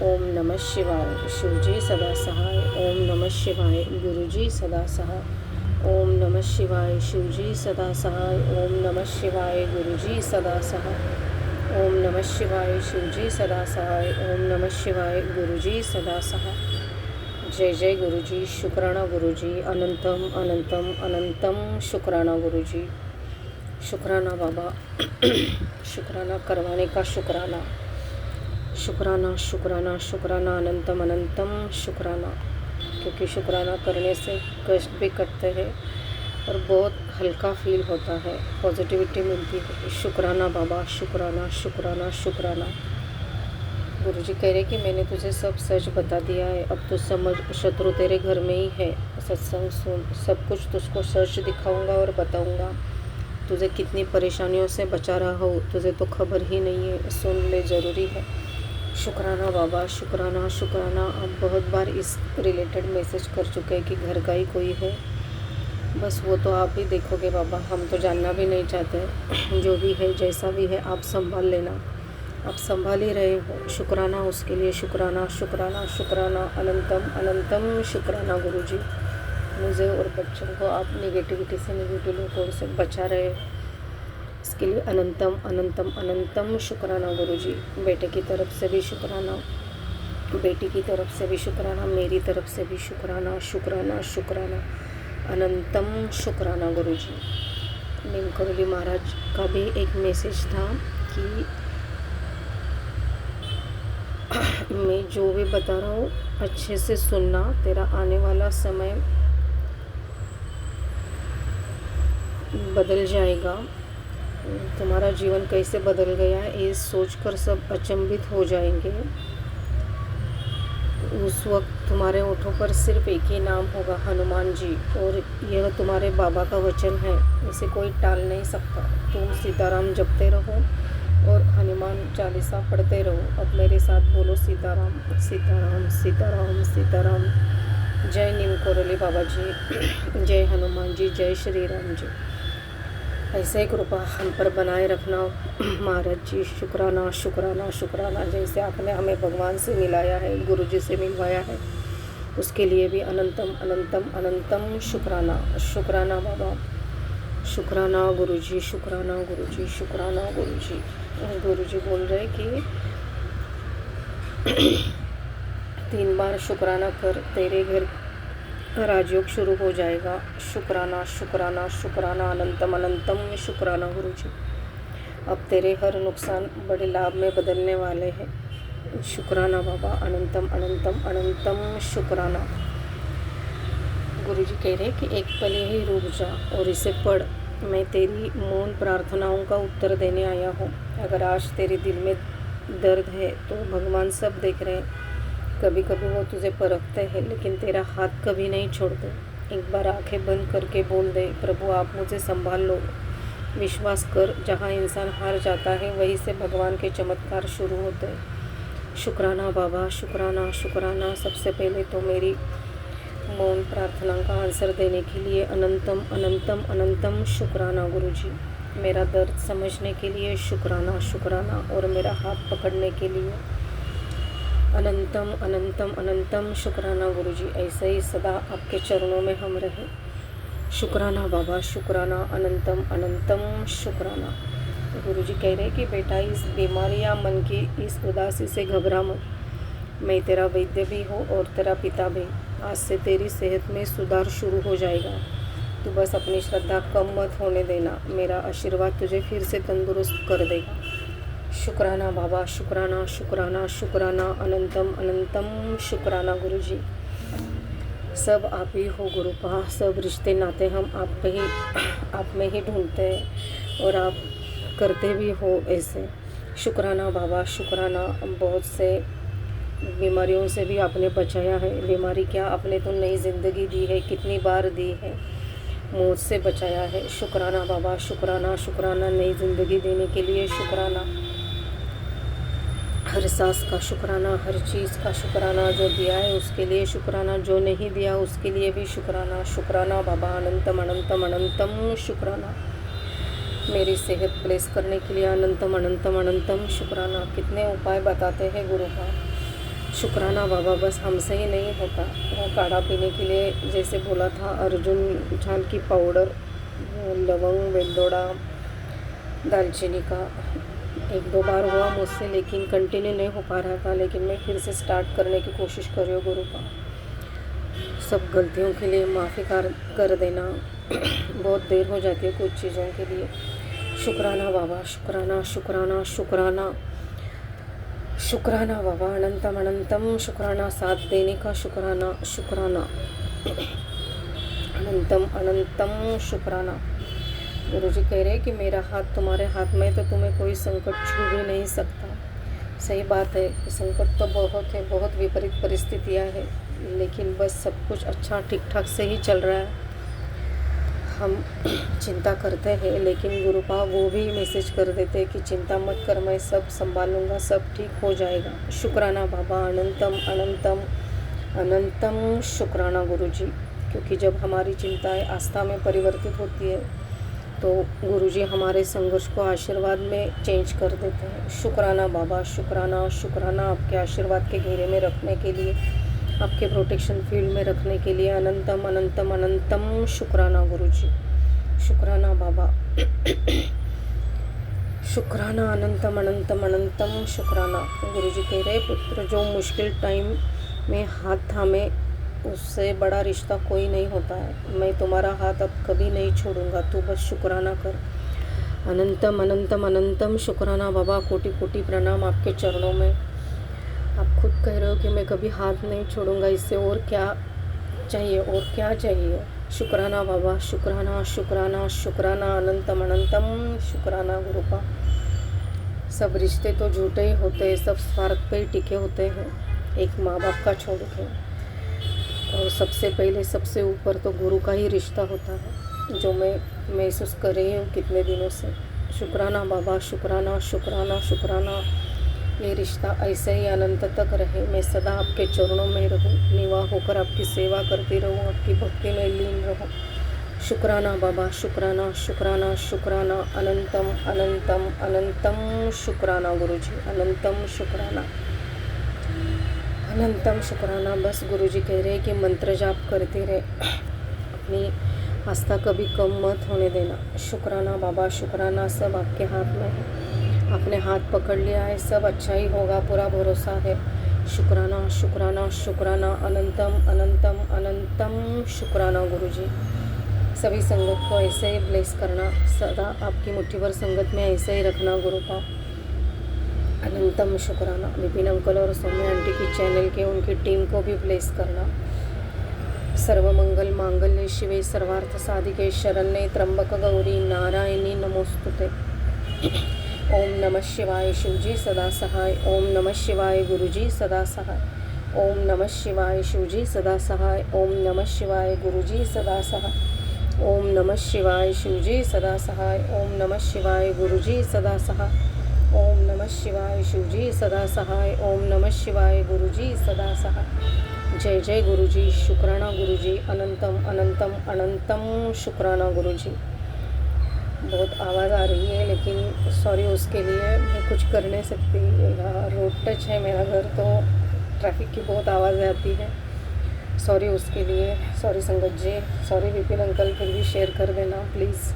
ओम नमः शिवाय, शिव जी सदा सहाय। ओम नमः शिवाय, गुरु जी सदा सहाय। ओम नमः शिवाय, शिव जी सदा सहाय। ओम नमः शिवाय, गुरु जी सदा सहाय। ओम नमः शिवाय, शिव जी सदा सहाय। ओम नमः शिवाय, गुरु जी सदा सहाय। जय जय गुरु जी, शुक्राना गुरु जी, अनंतम अनंतम अनंतम शुक्राना गुरु जी। शुक्राना बाबा, शुक्राना करवाने का शुक्राना, शुक्राना शुक्राना शुक्राना, अनंतम अनंतम शुक्राना। क्योंकि शुक्राना करने से कष्ट भी कटते हैं और बहुत हल्का फील होता है, पॉजिटिविटी मिलती है। शुक्राना बाबा, शुक्राना शुक्राना शुक्राना। गुरु जी कह रहे कि मैंने तुझे सब सच बता दिया है, अब तो समझ शत्रु तेरे घर में ही है। सत्संग सुन, सब कुछ तुझको सच दिखाऊंगा और बताऊंगा। तुझे कितनी परेशानियों से बचा रहा हो तुझे तो खबर ही नहीं है, सुन ले, ज़रूरी है। शुक्राना बाबा, शुक्राना शुक्राना। आप बहुत बार इस रिलेटेड मैसेज कर चुके हैं कि घर का ही कोई है, बस वो तो आप ही देखोगे बाबा, हम तो जानना भी नहीं चाहते। जो भी है जैसा भी है आप संभाल लेना, आप संभाल ही रहे हो। शुक्राना उसके लिए, शुक्राना शुक्राना शुक्राना, अनंतम अनंतम शुक्राना गुरु जी। मुझे और बच्चों को आप नेगेटिविटी से, नेगेटिव लोगों से बचा रहे हो। इसके लिए अनंतम अनंतम अनंतम शुक्राना गुरुजी। बेटे की तरफ से भी शुक्राना, बेटी की तरफ से भी शुक्राना, मेरी तरफ से भी शुक्राना, शुक्राना शुक्राना, अनंतम शुक्राना गुरुजी। नीम करोली महाराज का भी एक मैसेज था कि मैं जो भी बता रहा हूँ अच्छे से सुनना, तेरा आने वाला समय बदल जाएगा। तुम्हारा जीवन कैसे बदल गया है ये सोचकर सब अचंभित हो जाएंगे। उस वक्त तुम्हारे होठों पर सिर्फ एक ही नाम होगा, हनुमान जी, और यह तुम्हारे बाबा का वचन है, इसे कोई टाल नहीं सकता। तुम सीताराम जपते रहो और हनुमान चालीसा पढ़ते रहो। अब मेरे साथ बोलो सीताराम सीताराम सीताराम सीताराम। जय नीम करोली बाबा जी, जय हनुमान जी, जय श्री राम जी। ऐसे ही कृपा हम पर बनाए रखना महाराज जी। शुक्राना शुक्राना शुक्राना। जैसे आपने हमें भगवान से मिलाया है, गुरु जी से मिलवाया है, उसके लिए भी अनंतम अनंतम अनंतम शुक्राना। शुक्राना बाबा, शुक्राना गुरुजी, शुक्राना गुरुजी, शुक्राना गुरुजी। गुरुजी बोल रहे कि 3 बार शुक्राना कर, तेरे घर राजयोग शुरू हो जाएगा। शुक्राना शुक्राना शुक्राना, अनंतम अनंतम शुक्राना गुरुजी। अब तेरे हर नुकसान बड़े लाभ में बदलने वाले हैं। शुक्राना बाबा, अनंतम अनंतम अनंतम शुक्राना। गुरुजी कह रहे कि एक पल ही रुक जा और इसे पढ़। मैं तेरी मौन प्रार्थनाओं का उत्तर देने आया हूँ। अगर आज तेरे दिल में दर्द है तो भगवान सब देख रहे हैं। कभी कभी वो तुझे परखते हैं, लेकिन तेरा हाथ कभी नहीं छोड़ते। एक बार आंखें बंद करके बोल दे, प्रभु आप मुझे संभाल लो। विश्वास कर, जहाँ इंसान हार जाता है वहीं से भगवान के चमत्कार शुरू होते हैं। शुक्राना बाबा, शुक्राना शुक्राना। सबसे पहले तो मेरी मौन प्रार्थना का आंसर देने के लिए अनंतम अनंतम अनंतम शुक्राना गुरुजी। मेरा दर्द समझने के लिए शुक्राना शुक्राना, और मेरा हाथ पकड़ने के लिए अनंतम अनंतम अनंतम शुक्राना गुरुजी। ऐसे ही सदा आपके चरणों में हम रहें। शुक्राना बाबा, शुक्राना, अनंतम अनंतम शुक्राना। गुरुजी कह रहे कि बेटा इस बीमारी या मन की इस उदासी से घबरा मत। मैं तेरा वैद्य भी हूँ और तेरा पिता भी। आज से तेरी सेहत में सुधार शुरू हो जाएगा। तू बस अपनी श्रद्धा कम मत होने देना। मेरा आशीर्वाद तुझे फिर से तंदुरुस्त कर देगा। शुक्राना बाबा, शुक्राना शुक्राना शुक्राना, अनंतम अनंतम शुक्राना गुरुजी। सब आप ही हो गुरुपा। सब रिश्ते नाते हम आप में ही ढूंढते हैं और आप करते भी हो ऐसे। शुक्राना बाबा, शुक्राना। बहुत से बीमारियों से भी आपने बचाया है। बीमारी क्या, आपने तो नई ज़िंदगी दी है, कितनी बार दी है, मौत से बचाया है। शुक्राना बाबा, शुक्राना शुक्राना। नई ज़िंदगी देने के लिए शुक्राना। हर सांस का शुक्राना, हर चीज़ का शुक्राना। जो दिया है उसके लिए शुक्राना, जो नहीं दिया उसके लिए भी शुक्राना। शुक्राना बाबा, अनंतम अनंतम अनंतम शुक्राना। मेरी सेहत ब्लेस करने के लिए अनंतम अनंतम अनंतम शुक्राना। कितने उपाय बताते हैं गुरु का। शुक्राना बाबा, बस हमसे ही नहीं होता। वो काढ़ा पीने के लिए जैसे बोला था अर्जुन झाल की पाउडर, लवंग, वेलदोड़ा, दालचीनी का 1-2 बार हुआ मुझसे, लेकिन कंटिन्यू नहीं हो पा रहा था। लेकिन मैं फिर से स्टार्ट करने की कोशिश कर रही हूँ गुरु का। सब गलतियों के लिए माफ़ी कर देना। बहुत देर हो जाती है कुछ चीज़ों के लिए। शुक्राना बाबा, शुक्राना शुक्राना शुक्राना शुक्राना बाबा, अनंतम अनंतम शुक्राना। साथ देने का शुक्राना शुक्राना, अनंतम अनंतम शुक्राना। गुरुजी कह रहे हैं कि मेरा हाथ तुम्हारे हाथ में, तो तुम्हें कोई संकट छू भी नहीं सकता। सही बात है कि संकट तो बहुत है, बहुत विपरीत परिस्थितियाँ हैं, लेकिन बस सब कुछ अच्छा ठीक ठाक से ही चल रहा है। हम चिंता करते हैं, लेकिन गुरुपा वो भी मैसेज कर देते हैं कि चिंता मत कर, मैं सब संभालूंगा, सब ठीक हो जाएगा। शुक्राना बाबा, अनंतम अनंतम अनंतम शुक्राना गुरुजी। क्योंकि जब हमारी चिंताएं आस्था में परिवर्तित होती है तो गुरुजी हमारे संघर्ष को आशीर्वाद में चेंज कर देते हैं। शुक्राना बाबा, शुक्राना शुक्राना। आपके आशीर्वाद के घेरे में रखने के लिए, आपके प्रोटेक्शन फील्ड में रखने के लिए अनंतम अनंतम अनंतम शुक्राना गुरुजी। शुक्राना बाबा। शुक्राना अनंतम अनंतम अनंतम शुक्राना। गुरुजी कह रहे पुत्र, जो मुश्किल टाइम में हाथ थामे उससे बड़ा रिश्ता कोई नहीं होता है। मैं तुम्हारा हाथ अब कभी नहीं छोड़ूंगा, तू बस शुक्राना कर। अनंतम अनंतम अनंतम शुक्राना बाबा, कोटि कोटि प्रणाम आपके चरणों में। आप खुद कह रहे हो कि मैं कभी हाथ नहीं छोड़ूंगा, इससे और क्या चाहिए, और क्या चाहिए। शुक्राना बाबा, शुक्राना शुक्राना शुक्राना, अनंतम अनंतम शुक्राना गुरुपा। सब रिश्ते तो झूठे ही होते हैं, सब स्वार्थ पे ही टिके होते हैं, एक माँ बाप का छोड़ के। और सबसे पहले सबसे ऊपर तो गुरु का ही रिश्ता होता है, जो मैं महसूस कर रही हूँ कितने दिनों से। शुक्राना बाबा, शुक्राना शुक्राना शुक्राना। ये रिश्ता ऐसे ही अनंत तक रहे, मैं सदा आपके चरणों में रहूं, निवाह होकर आपकी सेवा करती रहूं, आपकी भक्ति में लीन रहूं। शुक्राना बाबा, शुक्राना शुक्राना शुक्राना, अनंतम अनंतम अनंतम शुक्राना गुरुजी, अनंतम शुक्राना अनंतम शुक्राना। बस गुरुजी कह रहे हैं कि मंत्र जाप करते रहे, अपनी आस्था कभी कम मत होने देना। शुक्राना बाबा, शुक्राना। सब आपके हाथ में है, आपने हाथ पकड़ लिया है, सब अच्छा ही होगा, पूरा भरोसा है। शुक्राना शुक्राना शुक्राना, अनंतम अनंतम अनंतम शुक्राना गुरुजी। सभी संगत को ऐसे ही ब्लेस करना, सदा आपकी मुट्ठी भर संगत में ऐसे ही रखना गुरुपा। अनंतम शुक्राना। विपिन अंकल और सौम्या आंटी की चैनल के, उनकी टीम को भी ब्लेस करना। सर्वमंगल मांगल्ये शिवे सर्वार्थ साधिके शरण्ये त्र्यंबक गौरी नारायणी नमोस्तुते। ओम नमः शिवाय शिवजी सदा सहाय। ओम नमः शिवाय गुरुजी सदा सहाय। ओम नमः शिवाय शिवजी सदा सहाय। ओम नमः शिवाय गुरुजी सदा सहाय। ओम नमः शिवाय शिवजी सदा सहाय। ओम नमः शिवाय गुरुजी सदा सहाय। ओम नमः शिवाय शिवजी सदा सहाय। ओम नमः शिवाय गुरुजी सदा सहाय। जय जय गुरुजी, शुक्राना गुरुजी, अनंतम अनंतम अनंतम शुक्राना गुरुजी। बहुत आवाज़ आ रही है, लेकिन सॉरी उसके लिए, मैं कुछ कर नहीं सकती। रोड टच है मेरा घर, तो ट्रैफिक की बहुत आवाज़ आती है, सॉरी उसके लिए। सॉरी संगत जी, सॉरी विपिन अंकल, फिर भी शेयर कर देना प्लीज़।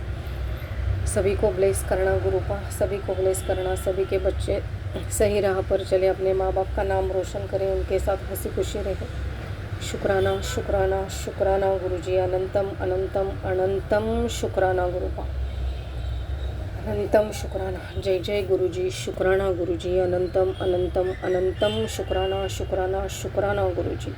सभी को ब्लेस करना गुरुपा, सभी को ब्लेस करना। सभी के बच्चे सही राह पर चले, अपने माँ बाप का नाम रोशन करें, उनके साथ हंसी खुशी रहे। शुक्राना शुक्राना शुक्राना गुरुजी, अनंतम अनंतम अनंतम शुक्राना गुरुपा, अनंतम शुक्राना। जय जय गुरुजी, शुक्राना गुरुजी, अनंतम अनंतम अनंतम शुक्राना शुक्राना शुक्राना गुरुजी।